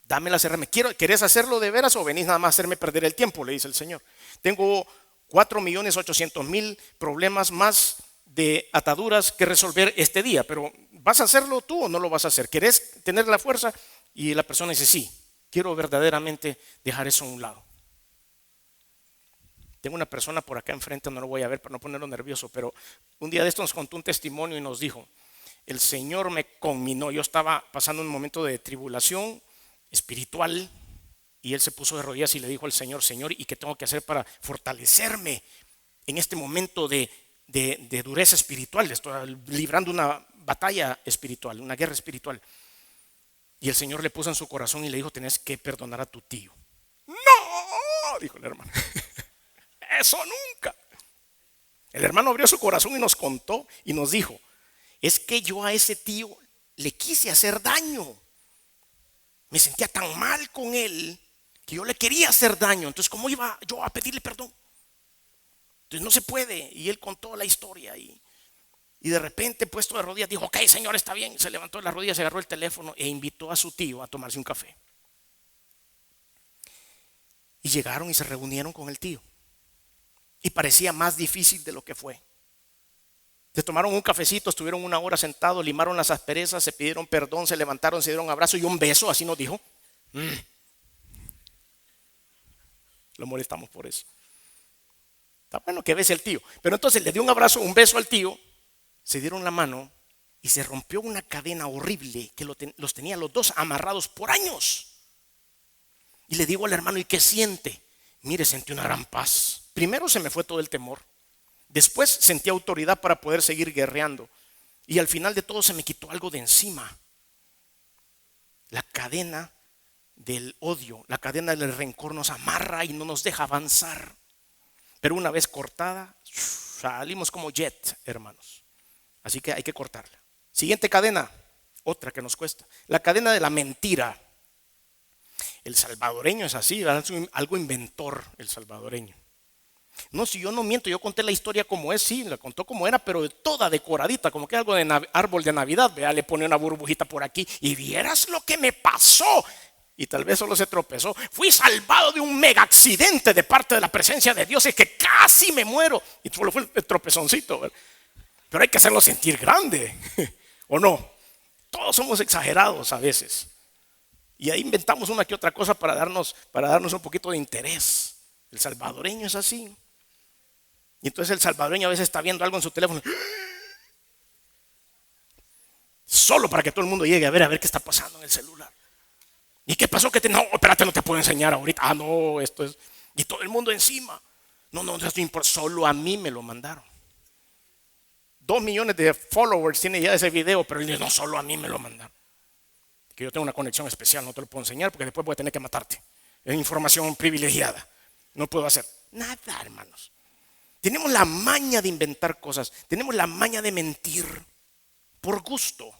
Dame las herramientas. ¿Querés hacerlo de veras o venís nada más a hacerme perder el tiempo? Le dice el Señor. Tengo 4.800.000 problemas más de ataduras que resolver este día, pero ¿vas a hacerlo tú o no lo vas a hacer? ¿Querés tener la fuerza? Y la persona dice, sí, quiero verdaderamente dejar eso a un lado. Tengo una persona por acá enfrente, no lo voy a ver para no ponerlo nervioso, pero un día de esto nos contó un testimonio y nos dijo, el Señor me conminó, yo estaba pasando un momento de tribulación espiritual y él se puso de rodillas y le dijo al Señor, Señor, ¿y qué tengo que hacer para fortalecerme en este momento de dureza espiritual? Estoy librando una batalla espiritual, una guerra espiritual. Y el Señor le puso en su corazón y le dijo, tenés que perdonar a tu tío. No, dijo el hermano. Eso nunca. El hermano abrió su corazón y nos contó y nos dijo, es que yo a ese tío le quise hacer daño. Me sentía tan mal con él que yo le quería hacer daño. Entonces, ¿cómo iba yo a pedirle perdón? Entonces no se puede. Y él contó la historia y de repente, puesto de rodillas, dijo, ok, Señor, está bien. Se levantó de las rodillas, se agarró el teléfono e invitó a su tío a tomarse un café. Y llegaron y se reunieron con el tío. Y parecía más difícil de lo que fue. Se tomaron un cafecito, estuvieron una hora sentados, limaron las asperezas, se pidieron perdón, se levantaron, se dieron un abrazo y un beso, así nos dijo. Lo molestamos por eso. Está bueno que bese al tío. Pero entonces le dio un abrazo, un beso al tío, se dieron la mano y se rompió una cadena horrible que los tenía los dos amarrados por años. Y le digo al hermano, ¿y qué siente? Mire, sentí una gran paz. Primero se me fue todo el temor. Después sentí autoridad para poder seguir guerreando. Y al final de todo se me quitó algo de encima. La cadena del odio, la cadena del rencor nos amarra y no nos deja avanzar. Pero una vez cortada, salimos como jet, hermanos. Así que hay que cortarla. Siguiente cadena, otra que nos cuesta. La cadena de la mentira. El salvadoreño es así, es algo inventor el salvadoreño. No, si yo no miento, yo conté la historia como es, sí, la contó como era, pero toda decoradita, como que algo de árbol de Navidad, vea, le pone una burbujita por aquí y vieras lo que me pasó. Y tal vez solo se tropezó. Fui salvado de un mega accidente de parte de la presencia de Dios, es que casi me muero. Y solo fue el tropezoncito, ¿verdad? Pero hay que hacerlo sentir grande, ¿o no? Todos somos exagerados a veces. Y ahí inventamos una que otra cosa para darnos un poquito de interés. El salvadoreño es así. Y entonces el salvadoreño a veces está viendo algo en su teléfono. Solo para que todo el mundo llegue a ver qué está pasando en el celular. ¿Y qué pasó? No, espérate, no te puedo enseñar ahorita. Ah, no, esto es. Y todo el mundo encima. No, solo a mí me lo mandaron. 2 millones de followers tiene ya ese video, pero él dice, no, solo a mí me lo mandaron. Que yo tengo una conexión especial, no te lo puedo enseñar porque después voy a tener que matarte. Es información privilegiada. No puedo hacer nada, hermanos. Tenemos la maña de inventar cosas. Tenemos la maña de mentir por gusto.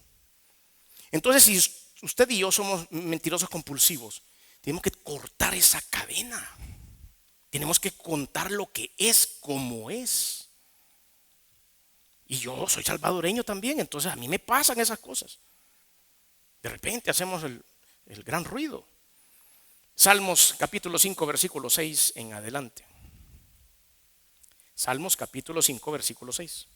Entonces, si usted y yo somos mentirosos compulsivos, tenemos que cortar esa cadena. Tenemos que contar lo que es como es. Y yo soy salvadoreño también, entonces a mí me pasan esas cosas. De repente hacemos el gran ruido. Salmos capítulo 5, versículo 6 en adelante. Salmos capítulo 5, versículo 6.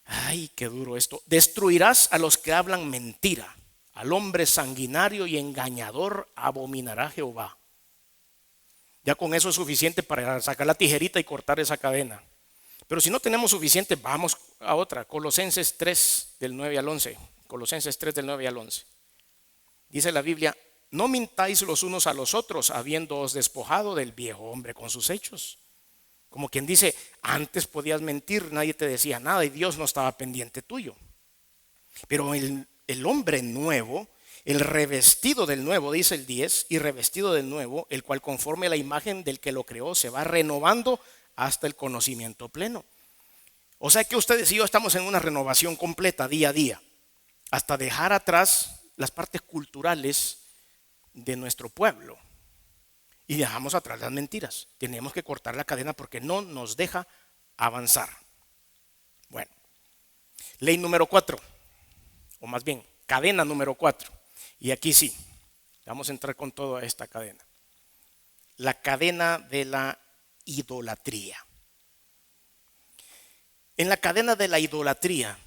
Ay, qué duro esto. Destruirás a los que hablan mentira. Al hombre sanguinario y engañador abominará Jehová. Ya con eso es suficiente para sacar la tijerita y cortar esa cadena. Pero si no tenemos suficiente, vamos a otra. Colosenses 3, del 9 al 11. Colosenses 3, del 9 al 11. Dice la Biblia, no mintáis los unos a los otros, habiéndoos despojado del viejo hombre con sus hechos. Como quien dice, antes podías mentir, nadie te decía nada y Dios no estaba pendiente tuyo. Pero el hombre nuevo, el revestido del nuevo, dice el 10, y revestido del nuevo, el cual conforme a la imagen del que lo creó, se va renovando hasta el conocimiento pleno. O sea que ustedes y yo estamos en una renovación completa día a día, hasta dejar atrás las partes culturales de nuestro pueblo y dejamos atrás las mentiras. Tenemos que cortar la cadena porque no nos deja avanzar. Bueno, ley número 4, o más bien cadena número 4, y aquí sí vamos a entrar con toda esta cadena, la cadena de la idolatría. En la cadena de la idolatría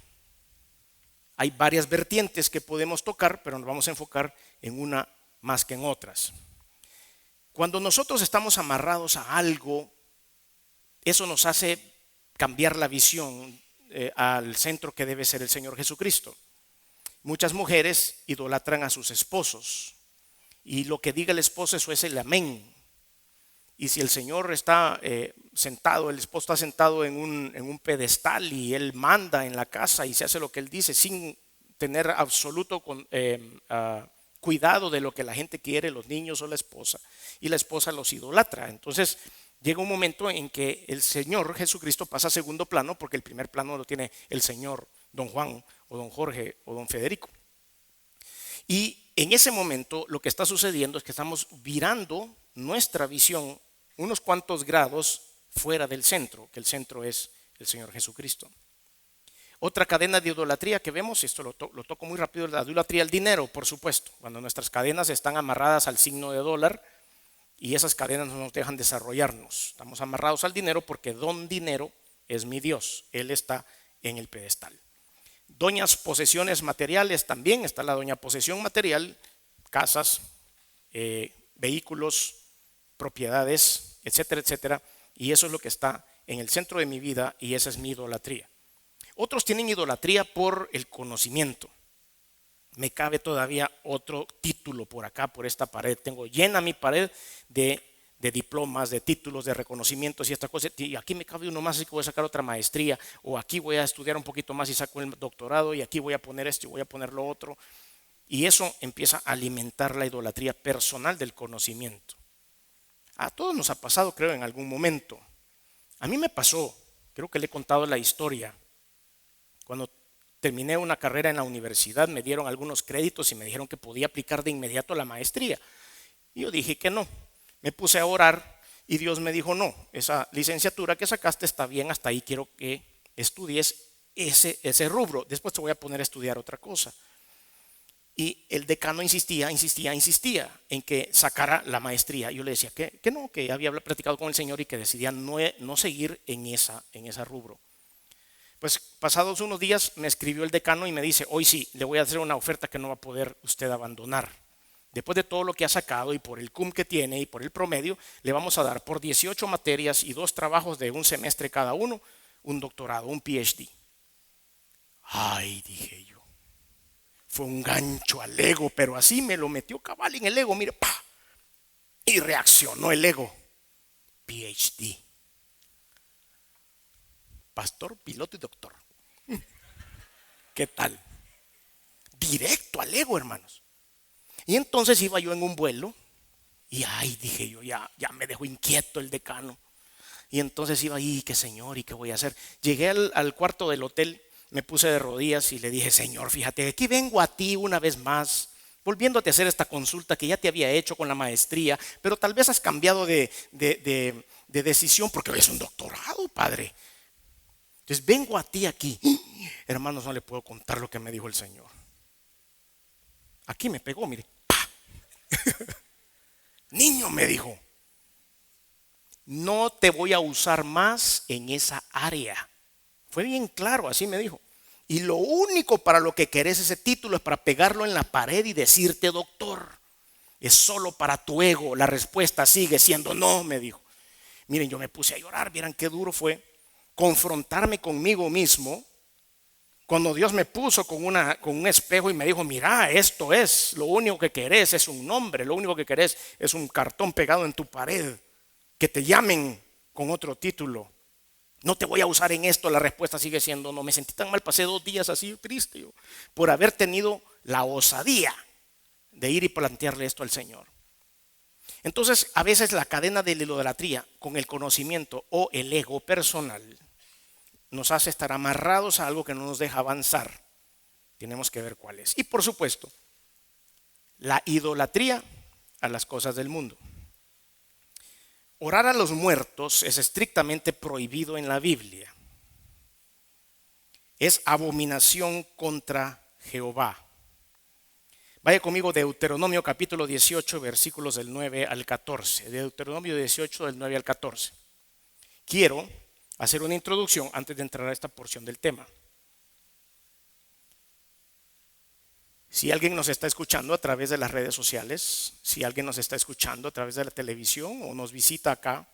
hay varias vertientes que podemos tocar, pero nos vamos a enfocar en una más que en otras. Cuando nosotros estamos amarrados a algo, eso nos hace cambiar la visión al centro que debe ser el Señor Jesucristo. Muchas mujeres idolatran a sus esposos y lo que diga el esposo, eso es el amén. Y si el Señor está sentado, el esposo está sentado en un pedestal y él manda en la casa y se hace lo que él dice sin tener absoluto cuidado de lo que la gente quiere, los niños o la esposa, y la esposa los idolatra. Entonces llega un momento en que el Señor Jesucristo pasa a segundo plano, porque el primer plano lo tiene el Señor don Juan o don Jorge o don Federico. Y en ese momento lo que está sucediendo es que estamos virando nuestra visión unos cuantos grados fuera del centro, que el centro es el Señor Jesucristo. Otra cadena de idolatría que vemos, esto lo toco muy rápido, la idolatría al dinero, por supuesto. Cuando nuestras cadenas están amarradas al signo de dólar y esas cadenas no nos dejan desarrollarnos. Estamos amarrados al dinero porque don dinero es mi Dios, Él está en el pedestal. Doñas posesiones materiales también, está la doña posesión material, casas, vehículos, propiedades, etcétera, etcétera. Y eso es lo que está en el centro de mi vida y esa es mi idolatría. Otros tienen idolatría por el conocimiento. Me cabe todavía otro título por acá, por esta pared. Tengo llena mi pared de diplomas, de títulos, de reconocimientos y estas cosas. Y aquí me cabe uno más, así que voy a sacar otra maestría. O aquí voy a estudiar un poquito más y saco el doctorado. Y aquí voy a poner esto y voy a poner lo otro. Y eso empieza a alimentar la idolatría personal del conocimiento. A todos nos ha pasado, creo, en algún momento. A mí me pasó, creo que le he contado la historia. Cuando terminé una carrera en la universidad, me dieron algunos créditos y me dijeron que podía aplicar de inmediato la maestría. Y yo dije que no. Me puse a orar y Dios me dijo, no, esa licenciatura que sacaste está bien, hasta ahí quiero que estudies ese rubro. Después te voy a poner a estudiar otra cosa. Y el decano insistía en que sacara la maestría. Yo le decía que no, que había platicado con el Señor y que decidía no seguir en esa rubro. Pues pasados unos días me escribió el decano y me dice, hoy sí, le voy a hacer una oferta que no va a poder usted abandonar. Después de todo lo que ha sacado y por el cum que tiene y por el promedio, le vamos a dar por 18 materias y 2 trabajos de un semestre cada uno, un doctorado, un PhD. Ay, dije yo. Fue un gancho al ego, pero así me lo metió cabal en el ego, mire, ¡pa! Y reaccionó el ego. PhD. Pastor, piloto y doctor. ¿Qué tal? Directo al ego, hermanos. Y entonces iba yo en un vuelo y ay, dije yo, ya me dejó inquieto el decano. Y entonces iba ahí, qué señor, ¿y qué voy a hacer? Llegué al cuarto del hotel, me puse de rodillas y le dije, Señor, fíjate, aquí vengo a ti una vez más, volviéndote a hacer esta consulta que ya te había hecho con la maestría, pero tal vez has cambiado de decisión porque hoy es un doctorado, padre. Entonces vengo a ti aquí. Hermanos, no le puedo contar lo que me dijo el Señor. Aquí me pegó, mire. Niño, me dijo, no te voy a usar más en esa área. Fue bien claro, así me dijo. Y lo único para lo que querés ese título es para pegarlo en la pared y decirte doctor. Es solo para tu ego. La respuesta sigue siendo no, me dijo. Miren, yo me puse a llorar. Vieran qué duro fue confrontarme conmigo mismo. Cuando Dios me puso con un espejo y me dijo, mira, esto es, lo único que querés es un nombre, lo único que querés es un cartón pegado en tu pared, que te llamen con otro título. No te voy a usar en esto, la respuesta sigue siendo no. Me sentí tan mal, pasé 2 días así triste yo, por haber tenido la osadía de ir y plantearle esto al Señor. Entonces, a veces la cadena de la idolatría con el conocimiento o el ego personal nos hace estar amarrados a algo que no nos deja avanzar. Tenemos que ver cuál es. Y por supuesto, la idolatría a las cosas del mundo. Orar a los muertos es estrictamente prohibido en la Biblia. Es abominación contra Jehová. Vaya conmigo Deuteronomio capítulo 18, versículos del 9 al 14. Deuteronomio 18 del 9 al 14. Quiero hacer una introducción antes de entrar a esta porción del tema. Si alguien nos está escuchando a través de las redes sociales, si alguien nos está escuchando a través de la televisión o nos visita acá,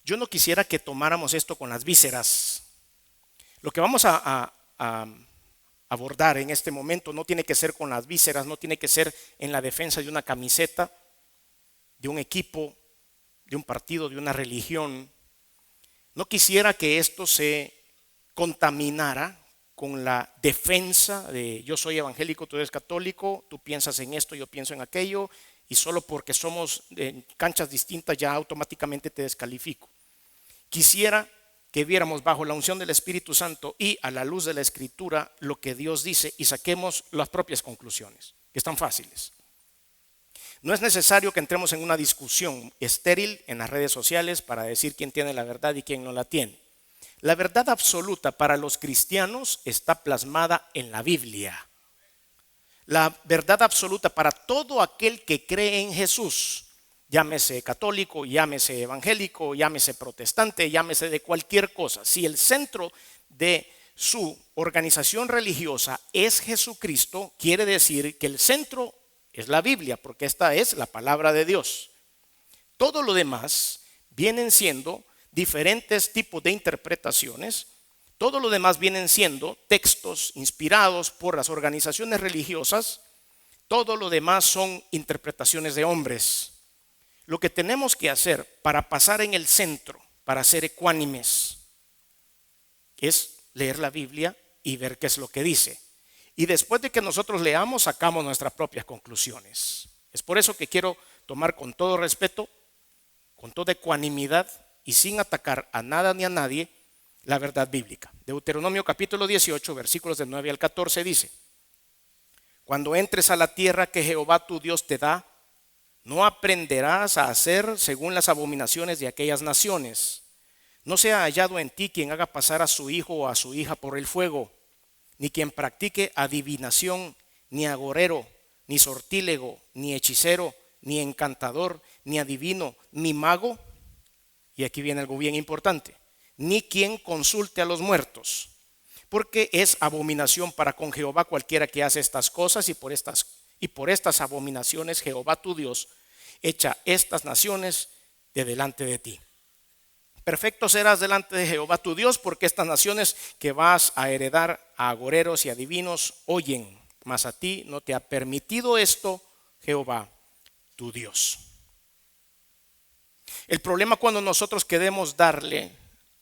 yo no quisiera que tomáramos esto con las vísceras. Lo que vamos a abordar en este momento no tiene que ser con las vísceras, no tiene que ser en la defensa de una camiseta, de un equipo, de un partido, de una religión. No quisiera que esto se contaminara con la defensa de yo soy evangélico, tú eres católico, tú piensas en esto, yo pienso en aquello, y solo porque somos en canchas distintas ya automáticamente te descalifico. Quisiera que viéramos bajo la unción del Espíritu Santo y a la luz de la Escritura lo que Dios dice y saquemos las propias conclusiones, que están fáciles. No es necesario que entremos en una discusión estéril en las redes sociales para decir quién tiene la verdad y quién no la tiene. La verdad absoluta para los cristianos está plasmada en la Biblia. La verdad absoluta para todo aquel que cree en Jesús, llámese católico, llámese evangélico, llámese protestante, llámese de cualquier cosa. Si el centro de su organización religiosa es Jesucristo, quiere decir que el centro es la Biblia, porque esta es la palabra de Dios. Todo lo demás vienen siendo diferentes tipos de interpretaciones. Todo lo demás vienen siendo textos inspirados por las organizaciones religiosas. Todo lo demás son interpretaciones de hombres. Lo que tenemos que hacer para pasar en el centro, para ser ecuánimes, es leer la Biblia y ver qué es lo que dice. Y después de que nosotros leamos, sacamos nuestras propias conclusiones. Es por eso que quiero tomar con todo respeto, con toda ecuanimidad y sin atacar a nada ni a nadie la verdad bíblica. Deuteronomio capítulo 18, versículos del 9 al 14 dice: cuando entres a la tierra que Jehová tu Dios te da, no aprenderás a hacer según las abominaciones de aquellas naciones. No sea hallado en ti quien haga pasar a su hijo o a su hija por el fuego, ni quien practique adivinación, ni agorero, ni sortílego, ni hechicero, ni encantador, ni adivino, ni mago. Y aquí viene algo bien importante: ni quien consulte a los muertos, porque es abominación para con Jehová cualquiera que hace estas cosas, y por estas abominaciones Jehová tu Dios echa estas naciones de delante de ti. Perfecto serás delante de Jehová tu Dios, porque estas naciones que vas a heredar a agoreros y adivinos oyen, mas a ti no te ha permitido esto Jehová tu Dios. El problema cuando nosotros queremos darle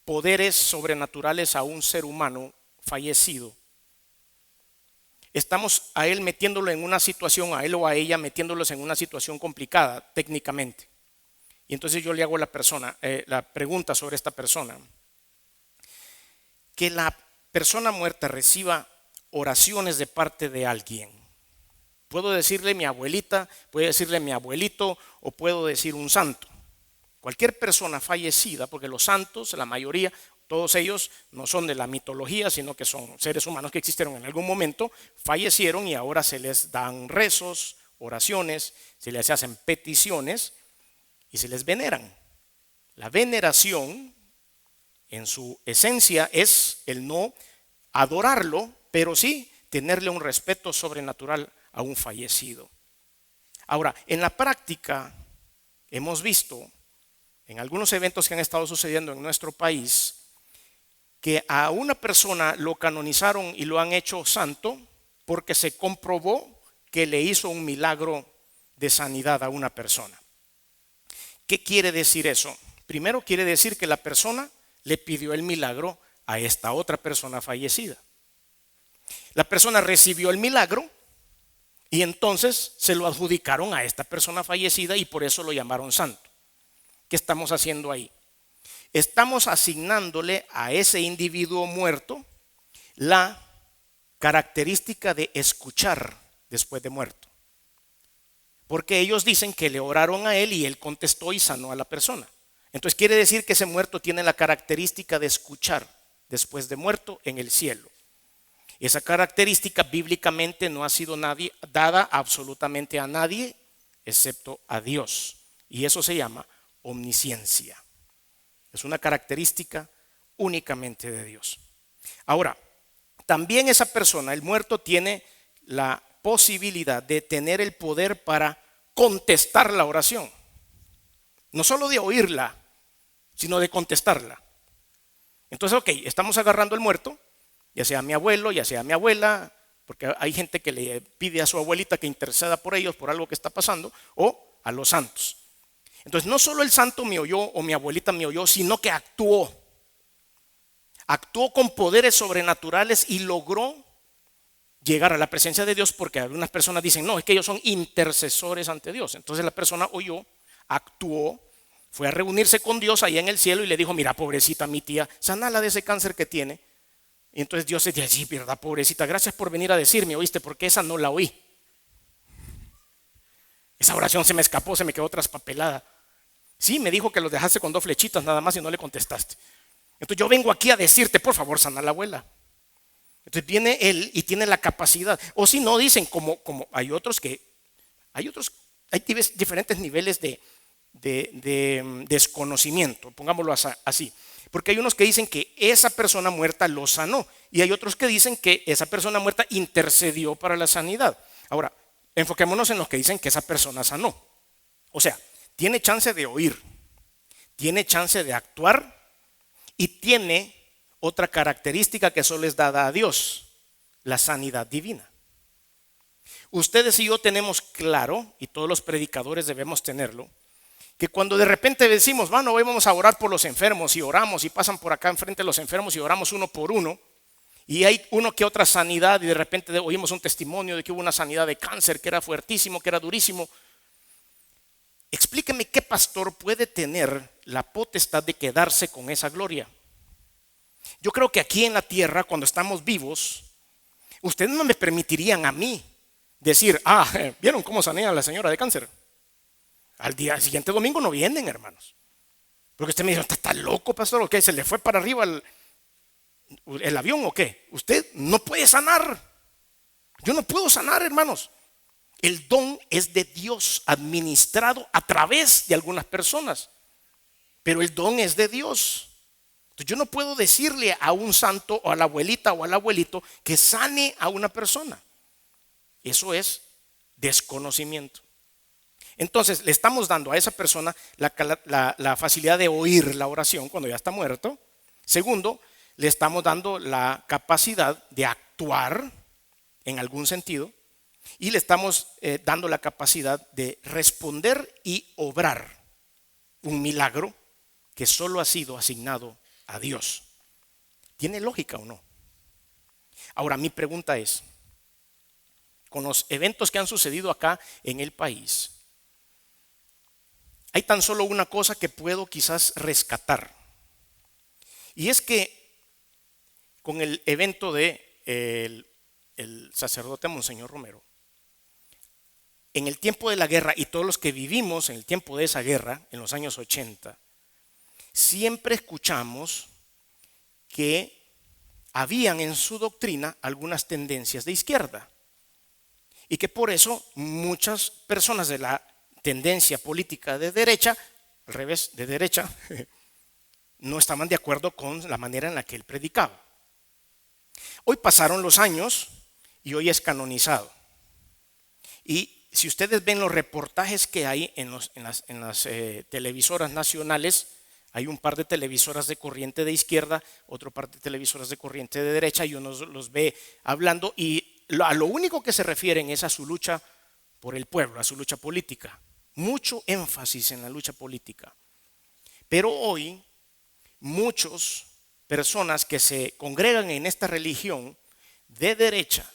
poderes sobrenaturales a un ser humano fallecido, estamos a él metiéndolo en una situación, a él o a ella metiéndolos en una situación complicada técnicamente. Y entonces yo le hago la pregunta sobre esta persona: que la persona muerta reciba oraciones de parte de alguien. Puedo decirle mi abuelita, puedo decirle mi abuelito, o puedo decir un santo. Cualquier persona fallecida, porque los santos, la mayoría, todos ellos no son de la mitología, sino que son seres humanos que existieron en algún momento, fallecieron y ahora se les dan rezos, oraciones, se les hacen peticiones y se les veneran. La veneración en su esencia es el no adorarlo, pero sí tenerle un respeto sobrenatural a un fallecido. Ahora, en la práctica hemos visto en algunos eventos que han estado sucediendo en nuestro país que a una persona lo canonizaron y lo han hecho santo porque se comprobó que le hizo un milagro de sanidad a una persona. ¿Qué quiere decir eso? Primero quiere decir que la persona le pidió el milagro a esta otra persona fallecida. La persona recibió el milagro y entonces se lo adjudicaron a esta persona fallecida y por eso lo llamaron santo. ¿Qué estamos haciendo ahí? Estamos asignándole a ese individuo muerto la característica de escuchar después de muerto. Porque ellos dicen que le oraron a él y él contestó y sanó a la persona. Entonces quiere decir que ese muerto tiene la característica de escuchar después de muerto en el cielo. Esa característica bíblicamente no ha sido dada absolutamente a nadie excepto a Dios. Y eso se llama omnisciencia. Es una característica únicamente de Dios. Ahora, también esa persona, el muerto, tiene la posibilidad de tener el poder para contestar la oración. No solo de oírla, sino de contestarla. Entonces, ok, estamos agarrando al muerto, ya sea mi abuelo, ya sea mi abuela, porque hay gente que le pide a su abuelita que interceda por ellos, por algo que está pasando, o a los santos. Entonces, no solo el santo me oyó o mi abuelita me oyó, sino que actuó. Actuó con poderes sobrenaturales y logró llegar a la presencia de Dios, porque algunas personas dicen, no, es que ellos son intercesores ante Dios. Entonces la persona oyó, actuó, fue a reunirse con Dios allá en el cielo y le dijo, mira, pobrecita mi tía, sanala de ese cáncer que tiene. Y entonces Dios se dice, sí, verdad, pobrecita, gracias por venir a decirme, oíste, porque esa no la oí. Esa oración se me escapó, se me quedó traspapelada. Sí, me dijo que lo dejaste con 2 flechitas nada más y no le contestaste. Entonces yo vengo aquí a decirte, por favor, sana a la abuela. Entonces viene él y tiene la capacidad. O si no, dicen, como hay diferentes niveles de desconocimiento, pongámoslo así. Porque hay unos que dicen que esa persona muerta lo sanó y hay otros que dicen que esa persona muerta intercedió para la sanidad. Ahora, enfoquémonos en los que dicen que esa persona sanó. O sea, tiene chance de oír, tiene chance de actuar y tiene otra característica que solo es dada a Dios, la sanidad divina. Ustedes y yo tenemos claro, y todos los predicadores debemos tenerlo, que cuando de repente decimos, bueno, hoy vamos a orar por los enfermos y oramos y pasan por acá enfrente los enfermos y oramos uno por uno, y hay uno que otra sanidad y de repente oímos un testimonio de que hubo una sanidad de cáncer que era fuertísimo, que era durísimo. Explíqueme qué pastor puede tener la potestad de quedarse con esa gloria. Yo creo que aquí en la tierra, cuando estamos vivos, ustedes no me permitirían a mí decir, ¿vieron cómo sané a la señora de cáncer? Al día siguiente domingo no vienen, hermanos. Porque usted me dice, ¿está loco, pastor? ¿O qué? ¿Se le fue para arriba el avión o qué? Usted no puede sanar. Yo no puedo sanar, hermanos. El don es de Dios, administrado a través de algunas personas. Pero el don es de Dios. Entonces yo no puedo decirle a un santo o a la abuelita o al abuelito que sane a una persona. Eso es desconocimiento. Entonces le estamos dando a esa persona la facilidad de oír la oración cuando ya está muerto. Segundo, le estamos dando la capacidad de actuar en algún sentido. Y le estamos dando la capacidad de responder y obrar un milagro que solo ha sido asignado a Dios. ¿Tiene lógica o no? Ahora, mi pregunta es, con los eventos que han sucedido acá en el país, hay tan solo una cosa que puedo quizás rescatar. Y es que con el evento de el sacerdote Monseñor Romero, en el tiempo de la guerra y todos los que vivimos en el tiempo de esa guerra, en los años 80, siempre escuchamos que habían en su doctrina algunas tendencias de izquierda y que por eso muchas personas de la tendencia política de derecha, al revés, de derecha, no estaban de acuerdo con la manera en la que él predicaba. Hoy pasaron los años y hoy es canonizado. Y si ustedes ven los reportajes que hay en las televisoras nacionales, hay un par de televisoras de corriente de izquierda, otro par de televisoras de corriente de derecha, y uno los ve hablando y a lo único que se refieren es a su lucha por el pueblo, a su lucha política. Mucho énfasis en la lucha política. Pero hoy muchas personas que se congregan en esta religión de derecha,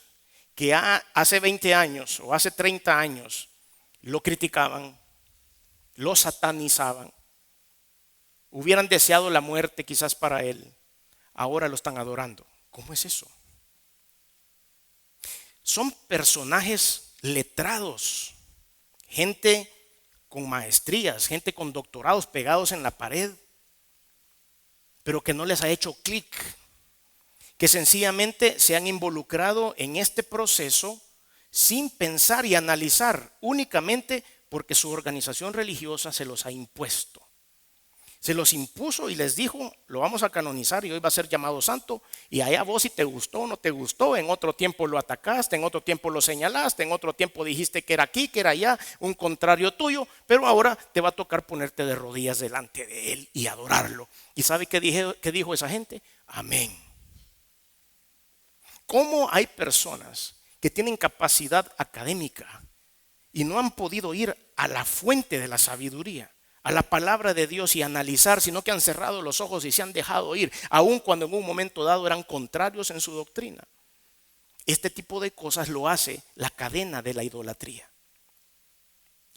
que hace 20 años o hace 30 años lo criticaban, lo satanizaban, hubieran deseado la muerte quizás para él, ahora lo están adorando. ¿Cómo es eso? Son personajes letrados, gente con maestrías, gente con doctorados pegados en la pared, pero que no les ha hecho clic, que sencillamente se han involucrado en este proceso sin pensar y analizar, únicamente porque su organización religiosa se los ha impuesto. Se los impuso y les dijo, lo vamos a canonizar y hoy va a ser llamado santo. Y allá vos si te gustó o no te gustó, en otro tiempo lo atacaste, en otro tiempo lo señalaste, en otro tiempo dijiste que era aquí, que era allá, un contrario tuyo. Pero ahora te va a tocar ponerte de rodillas delante de él y adorarlo. ¿Y sabe qué dijo esa gente? Amén. ¿Cómo hay personas que tienen capacidad académica y no han podido ir a la fuente de la sabiduría, a la palabra de Dios y analizar, sino que han cerrado los ojos y se han dejado ir, aun cuando en un momento dado eran contrarios en su doctrina? Este tipo de cosas lo hace la cadena de la idolatría.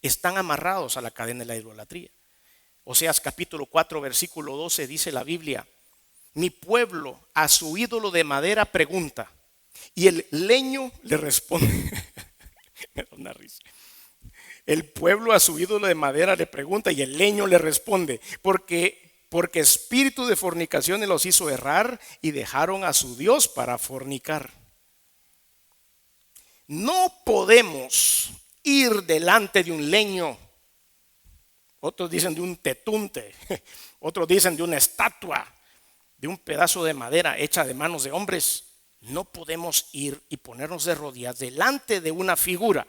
Están amarrados a la cadena de la idolatría. Oseas capítulo 4 versículo 12 dice la Biblia: mi pueblo a su ídolo de madera pregunta y el leño le responde. Me da una risa. El pueblo a su ídolo de madera le pregunta y el leño le responde, porque espíritu de fornicación los hizo errar y dejaron a su Dios para fornicar. No podemos ir delante de un leño. Otros dicen de un tetunte, otros dicen de una estatua, de un pedazo de madera hecha de manos de hombres. No podemos ir y ponernos de rodillas delante de una figura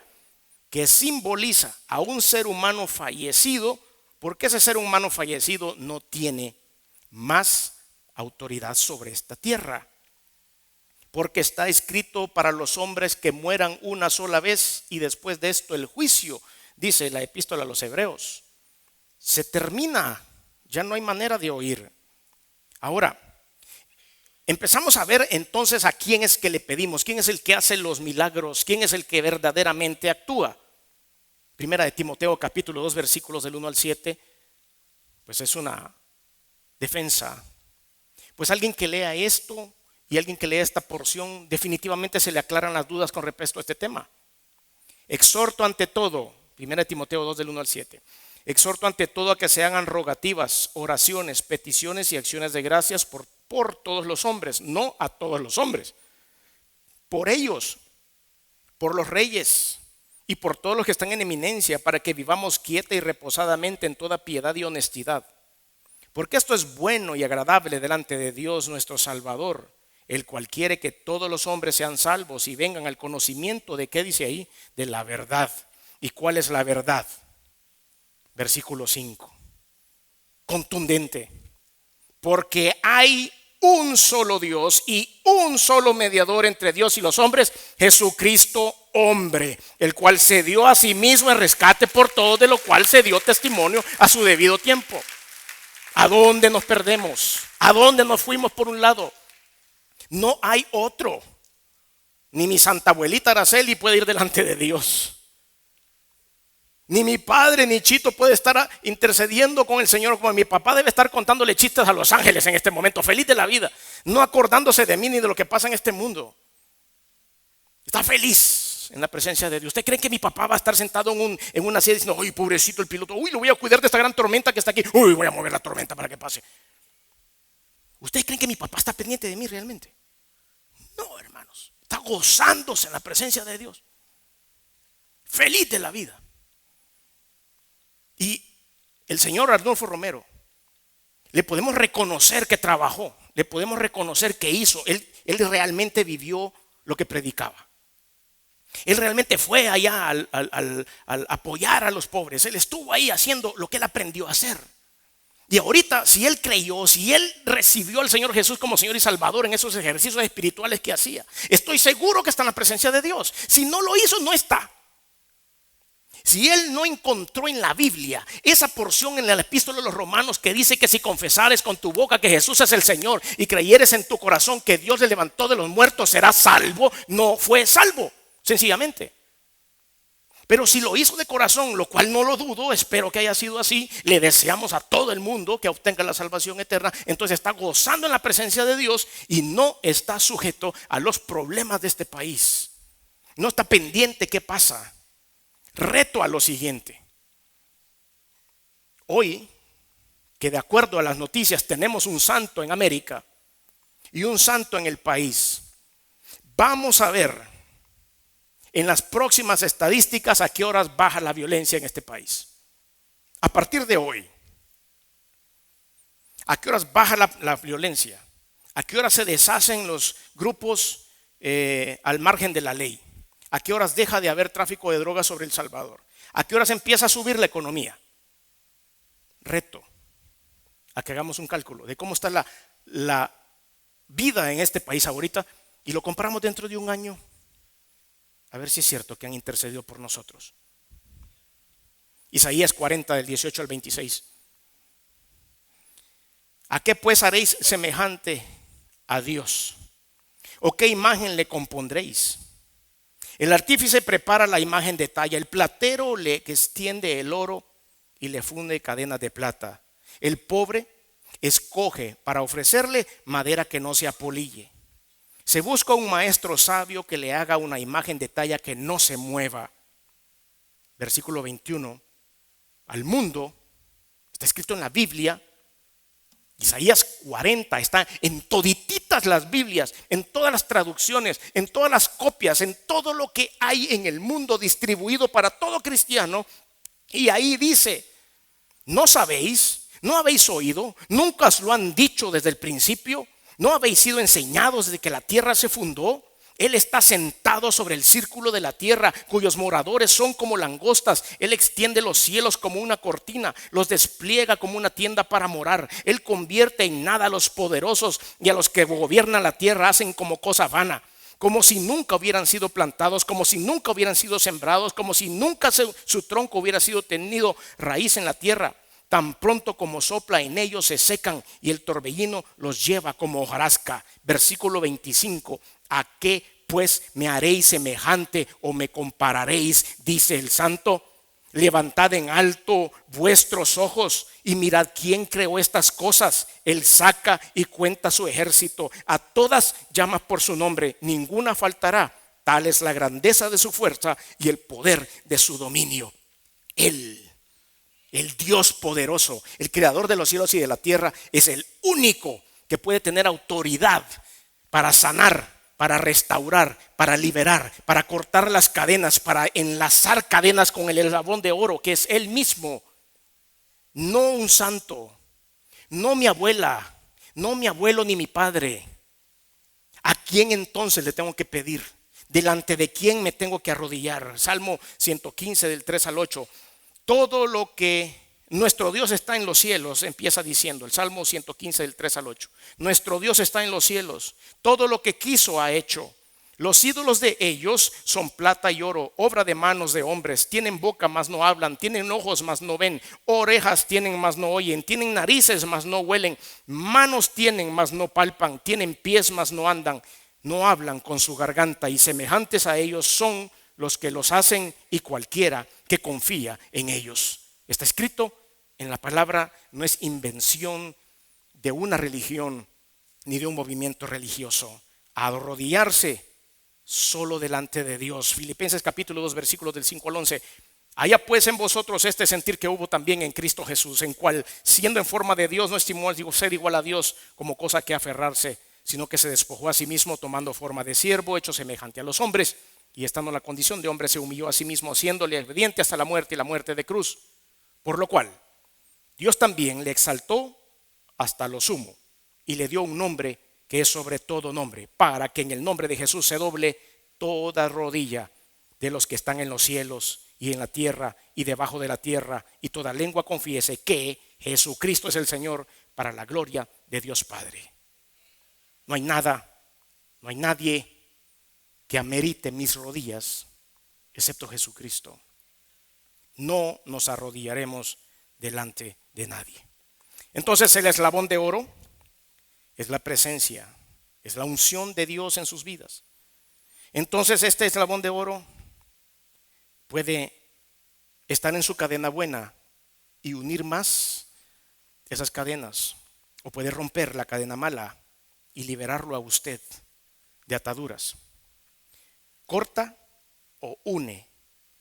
que simboliza a un ser humano fallecido, porque ese ser humano fallecido no tiene más autoridad sobre esta tierra. Porque está escrito para los hombres que mueran una sola vez y después de esto el juicio, dice la epístola a los Hebreos. Se termina, ya no hay manera de oír. Ahora, empezamos a ver entonces a quién es que le pedimos, quién es el que hace los milagros, quién es el que verdaderamente actúa. Primera de Timoteo capítulo 2 versículos del 1 al 7, pues es una defensa. Pues alguien que lea esto y alguien que lea esta porción, definitivamente se le aclaran las dudas con respecto a este tema. Exhorto ante todo, Primera de Timoteo 2 del 1 al 7. Exhorto ante todo a que se hagan rogativas, oraciones, peticiones y acciones de gracias por todos los hombres, no a todos los hombres, por ellos, por los reyes y por todos los que están en eminencia, para que vivamos quieta y reposadamente en toda piedad y honestidad. Porque esto es bueno y agradable delante de Dios nuestro Salvador, el cual quiere que todos los hombres sean salvos y vengan al conocimiento de, ¿qué dice ahí? De la verdad. ¿Y cuál es la verdad? Versículo 5, contundente. Porque hay un solo Dios y un solo mediador entre Dios y los hombres, Jesucristo hombre, el cual se dio a sí mismo en rescate por todos, de lo cual se dio testimonio a su debido tiempo. ¿A dónde nos perdemos? ¿A dónde nos fuimos por un lado? No hay otro. Ni mi santa abuelita Araceli puede ir delante de Dios. Ni mi padre ni Chito puede estar intercediendo con el Señor, como mi papá debe estar contándole chistes a los ángeles en este momento, feliz de la vida, no acordándose de mí ni de lo que pasa en este mundo. Está feliz en la presencia de Dios. ¿Usted cree que mi papá va a estar sentado en una silla diciendo, uy, pobrecito el piloto, uy, lo voy a cuidar de esta gran tormenta que está aquí, uy, voy a mover la tormenta para que pase? ¿Ustedes creen que mi papá está pendiente de mí realmente? No, hermanos, está gozándose en la presencia de Dios, feliz de la vida. Y el señor Arnulfo Romero, le podemos reconocer que trabajó, le podemos reconocer que hizo, él realmente vivió lo que predicaba. Él realmente fue allá al apoyar a los pobres, él estuvo ahí haciendo lo que él aprendió a hacer. Y ahorita, si él creyó, si él recibió al Señor Jesús como Señor y Salvador en esos ejercicios espirituales que hacía, estoy seguro que está en la presencia de Dios. Si no lo hizo, no está. Si él no encontró en la Biblia esa porción en la epístola de los Romanos que dice que si confesares con tu boca que Jesús es el Señor y creyeres en tu corazón que Dios le levantó de los muertos, serás salvo, no fue salvo, sencillamente. Pero si lo hizo de corazón, lo cual no lo dudo, espero que haya sido así, le deseamos a todo el mundo que obtenga la salvación eterna. Entonces está gozando en la presencia de Dios y no está sujeto a los problemas de este país. No está pendiente qué pasa. Reto a lo siguiente. Hoy, que de acuerdo a las noticias tenemos un santo en América y un santo en el país, vamos a ver en las próximas estadísticas a qué horas baja la violencia en este país. A partir de hoy, ¿A qué horas baja la violencia? ¿A qué horas se deshacen los grupos al margen de la ley? ¿A qué horas deja de haber tráfico de drogas sobre El Salvador? ¿A qué horas empieza a subir la economía? Reto a que hagamos un cálculo de cómo está la vida en este país ahorita y lo comparamos dentro de un año. A ver si es cierto que han intercedido por nosotros. Isaías 40, del 18 al 26. ¿A qué pues haréis semejante a Dios? ¿O qué imagen le compondréis? El artífice prepara la imagen de talla, el platero le extiende el oro y le funde cadenas de plata. El pobre escoge para ofrecerle madera que no se apolille. Se busca un maestro sabio que le haga una imagen de talla que no se mueva. Versículo 21. Al mundo, está escrito en la Biblia, Isaías 40, está en todititas las Biblias, en todas las traducciones, en todas las copias, en todo lo que hay en el mundo distribuido para todo cristiano. Y ahí dice, ¿no sabéis? ¿No habéis oído? ¿Nunca os lo han dicho desde el principio? ¿No habéis sido enseñados desde que la tierra se fundó? Él está sentado sobre el círculo de la tierra, cuyos moradores son como langostas. Él extiende los cielos como una cortina, los despliega como una tienda para morar. Él convierte en nada a los poderosos y a los que gobiernan la tierra hacen como cosa vana. Como si nunca hubieran sido plantados, como si nunca hubieran sido sembrados, como si nunca su tronco hubiera sido tenido raíz en la tierra. Tan pronto como sopla en ellos se secan y el torbellino los lleva como hojarasca. Versículo 25. ¿A qué pues me haréis semejante o me compararéis? Dice el Santo. Levantad en alto vuestros ojos y mirad quién creó estas cosas. Él saca y cuenta su ejército. A todas llama por su nombre, ninguna faltará. Tal es la grandeza de su fuerza y el poder de su dominio. Él, el Dios poderoso, el creador de los cielos y de la tierra, es el único que puede tener autoridad para sanar, para restaurar, para liberar, para cortar las cadenas, para enlazar cadenas con el eslabón de oro que es Él mismo. No un santo, no mi abuela, no mi abuelo ni mi padre. ¿A quién entonces le tengo que pedir? ¿Delante de quién me tengo que arrodillar? Salmo 115 del 3 al 8. Todo lo que nuestro Dios está en los cielos, empieza diciendo el Salmo 115 del 3 al 8. Nuestro Dios está en los cielos, todo lo que quiso ha hecho. Los ídolos de ellos son plata y oro, obra de manos de hombres. Tienen boca mas no hablan, tienen ojos mas no ven, orejas tienen mas no oyen, tienen narices mas no huelen, manos tienen mas no palpan, tienen pies mas no andan, no hablan con su garganta, y semejantes a ellos son los que los hacen y cualquiera que confía en ellos. Está escrito en la palabra, no es invención de una religión ni de un movimiento religioso. Arrodillarse solo delante de Dios. Filipenses capítulo 2 versículos del 5 al 11. Haya pues en vosotros este sentir que hubo también en Cristo Jesús, en cual siendo en forma de Dios no estimó ser igual a Dios como cosa que aferrarse, sino que se despojó a sí mismo tomando forma de siervo, hecho semejante a los hombres, y estando en la condición de hombre se humilló a sí mismo, siéndole obediente hasta la muerte y la muerte de cruz. Por lo cual Dios también le exaltó hasta lo sumo y le dio un nombre que es sobre todo nombre, para que en el nombre de Jesús se doble toda rodilla de los que están en los cielos y en la tierra y debajo de la tierra, y toda lengua confiese que Jesucristo es el Señor, para la gloria de Dios Padre. No hay nada, no hay nadie que amerite mis rodillas excepto Jesucristo. No nos arrodillaremos delante de nadie. Entonces el eslabón de oro es la presencia, es la unción de Dios en sus vidas. Entonces este eslabón de oro puede estar en su cadena buena y unir más esas cadenas, o puede romper la cadena mala y liberarlo a usted de ataduras. Corta o une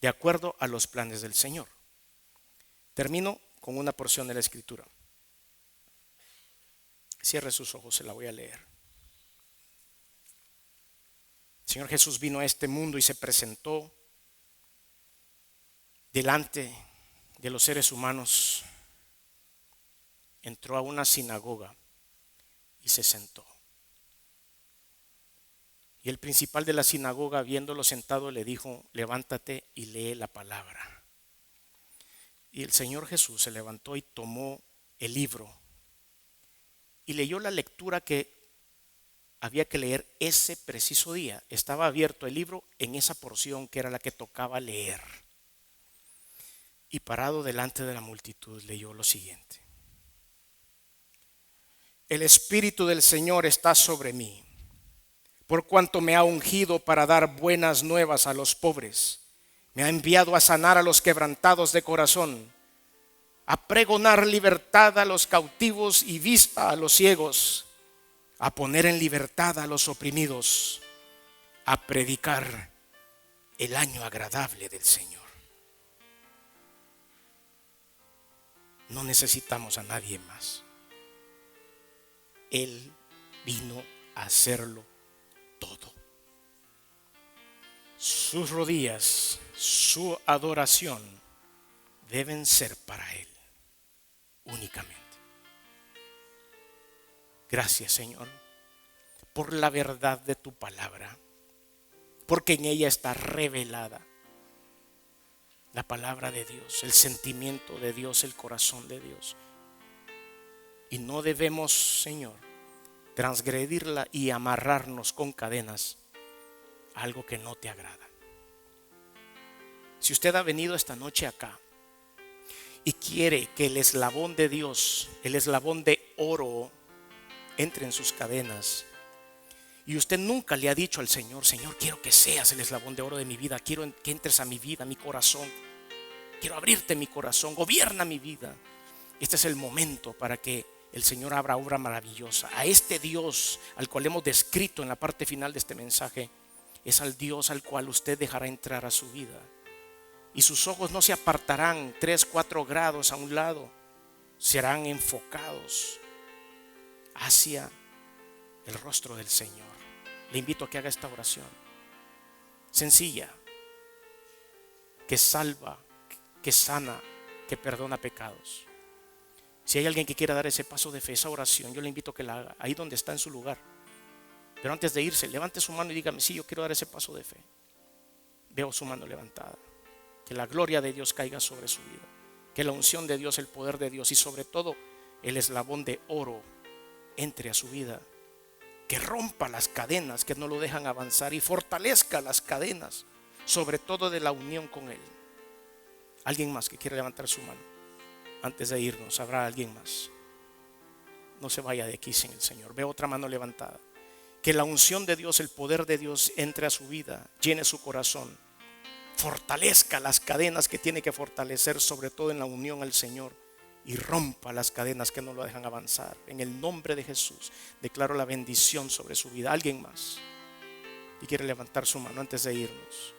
de acuerdo a los planes del Señor. Termino con una porción de la Escritura. Cierre sus ojos, se la voy a leer. El Señor Jesús vino a este mundo y se presentó delante de los seres humanos entró a una sinagoga y se sentó. Y el principal de la sinagoga, viéndolo sentado, le dijo: levántate y lee la palabra. Y el Señor Jesús se levantó y tomó el libro y leyó la lectura que había que leer ese preciso día. Estaba abierto el libro en esa porción que era la que tocaba leer. Y parado delante de la multitud leyó lo siguiente: el Espíritu del Señor está sobre mí, por cuanto me ha ungido para dar buenas nuevas a los pobres. Me ha enviado a sanar a los quebrantados de corazón, a pregonar libertad a los cautivos y vista a los ciegos, a poner en libertad a los oprimidos, a predicar el año agradable del Señor. No necesitamos a nadie más. Él vino a hacerlo todo. Sus rodillas, su adoración deben ser para Él únicamente. Gracias, Señor, por la verdad de tu palabra, porque en ella está revelada la palabra de Dios, el sentimiento de Dios, el corazón de Dios. Y no debemos, Señor, transgredirla y amarrarnos con cadenas a algo que no te agrada. Si usted ha venido esta noche acá y quiere que el eslabón de Dios, el eslabón de oro, entre en sus cadenas, y usted nunca le ha dicho al Señor: Señor, quiero que seas el eslabón de oro de mi vida, quiero que entres a mi vida, a mi corazón, quiero abrirte mi corazón, gobierna mi vida. Este es el momento para que el Señor abra obra maravillosa. A este Dios al cual hemos descrito en la parte final de este mensaje, es al Dios al cual usted dejará entrar a su vida. Y sus ojos no se apartarán 3-4 grados a un lado, serán enfocados hacia el rostro del Señor. Le invito a que haga esta oración sencilla, que salva, que sana, que perdona pecados. Si hay alguien que quiera dar ese paso de fe, esa oración, yo le invito a que la haga ahí donde está en su lugar. Pero antes de irse, levante su mano y dígame: sí, yo quiero dar ese paso de fe. Veo su mano levantada. Que la gloria de Dios caiga sobre su vida, que la unción de Dios, el poder de Dios y sobre todo el eslabón de oro entre a su vida, que rompa las cadenas que no lo dejan avanzar y fortalezca las cadenas, sobre todo de la unión con Él. Alguien más que quiera levantar su mano antes de irnos. ¿Habrá alguien más? No se vaya de aquí sin el Señor. Veo otra mano levantada. Que la unción de Dios, el poder de Dios entre a su vida, llene su corazón, fortalezca las cadenas que tiene que fortalecer, sobre todo en la unión al Señor, y rompa las cadenas que no lo dejan avanzar. En el nombre de Jesús declaro la bendición sobre su vida. ¿Alguien más y quiere levantar su mano antes de irnos?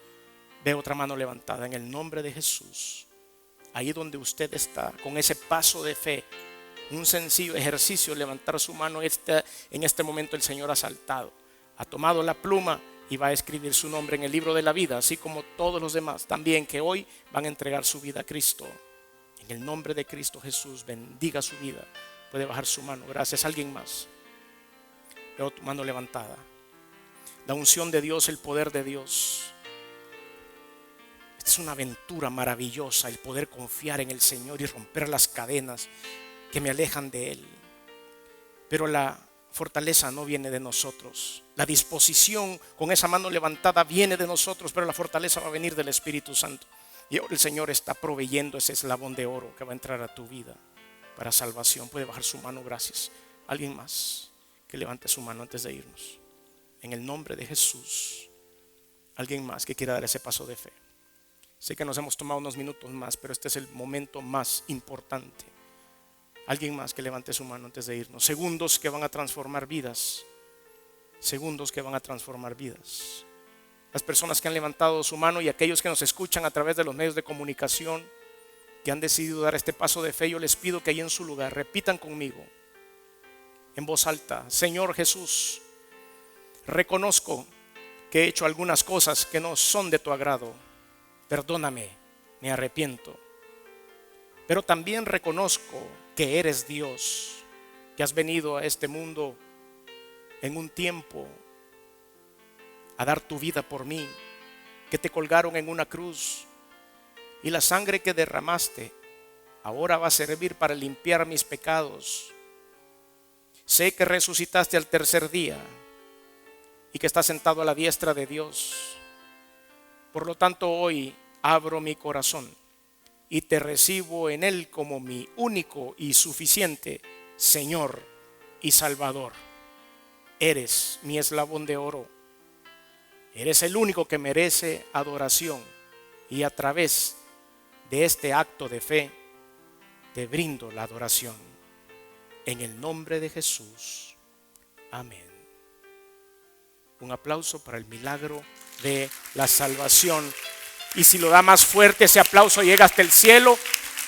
Veo otra mano levantada. En el nombre de Jesús, ahí donde usted está, con ese paso de fe, un sencillo ejercicio, levantar su mano. En este momento el Señor ha saltado, ha tomado la pluma y va a escribir su nombre en el libro de la vida, así como todos los demás también que hoy van a entregar su vida a Cristo. En el nombre de Cristo Jesús, bendiga su vida. Puede bajar su mano. Gracias. ¿Alguien más? Veo tu mano levantada. La unción de Dios, el poder de Dios. Esta es una aventura maravillosa, el poder confiar en el Señor y romper las cadenas que me alejan de Él. Pero la fortaleza no viene de nosotros. La disposición con esa mano levantada viene de nosotros, pero la fortaleza va a venir del Espíritu Santo. Y ahora el Señor está proveyendo ese eslabón de oro que va a entrar a tu vida para salvación. Puede bajar su mano. Gracias. Alguien más que levante su mano antes de irnos. En el nombre de Jesús. Alguien más que quiera dar ese paso de fe. Sé que nos hemos tomado unos minutos más, pero este es el momento más importante. Alguien más que levante su mano antes de irnos. Segundos que van a transformar vidas. Segundos que van a transformar vidas. Las personas que han levantado su mano y aquellos que nos escuchan a través de los medios de comunicación, que han decidido dar este paso de fe, yo les pido que ahí en su lugar repitan conmigo en voz alta: Señor Jesús, reconozco que he hecho algunas cosas que no son de tu agrado. Perdóname, me arrepiento. pero también reconozco que eres Dios, que has venido a este mundo en un tiempo a dar tu vida por mí, que te colgaron en una cruz y la sangre que derramaste ahora va a servir para limpiar mis pecados. Sé que resucitaste al tercer día y que estás sentado a la diestra de Dios. Por lo tanto, hoy abro mi corazón y te recibo en él como mi único y suficiente Señor y Salvador. Eres mi eslabón de oro. Eres el único que merece adoración, y a través de este acto de fe te brindo la adoración. En el nombre de Jesús. Amén. Un aplauso para el milagro de la salvación. Y si lo da más fuerte, ese aplauso llega hasta el cielo,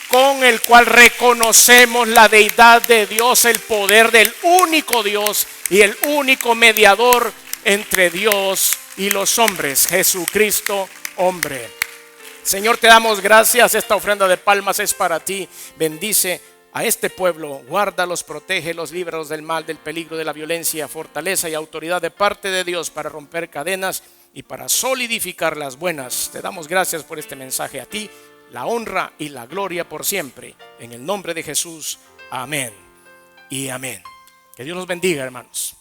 con el cual reconocemos la deidad de Dios, el poder del único Dios y el único mediador entre Dios y los hombres, Jesucristo, hombre. Señor, te damos gracias. Esta ofrenda de palmas es para ti. Bendice a este pueblo, guárdalos, protégelos, líbralos del mal, del peligro, de la violencia, fortaleza y autoridad de parte de Dios para romper cadenas y para solidificar las buenas. Te damos gracias por este mensaje. A ti la honra y la gloria por siempre. En el nombre de Jesús. Amén y amén. Que Dios los bendiga, hermanos.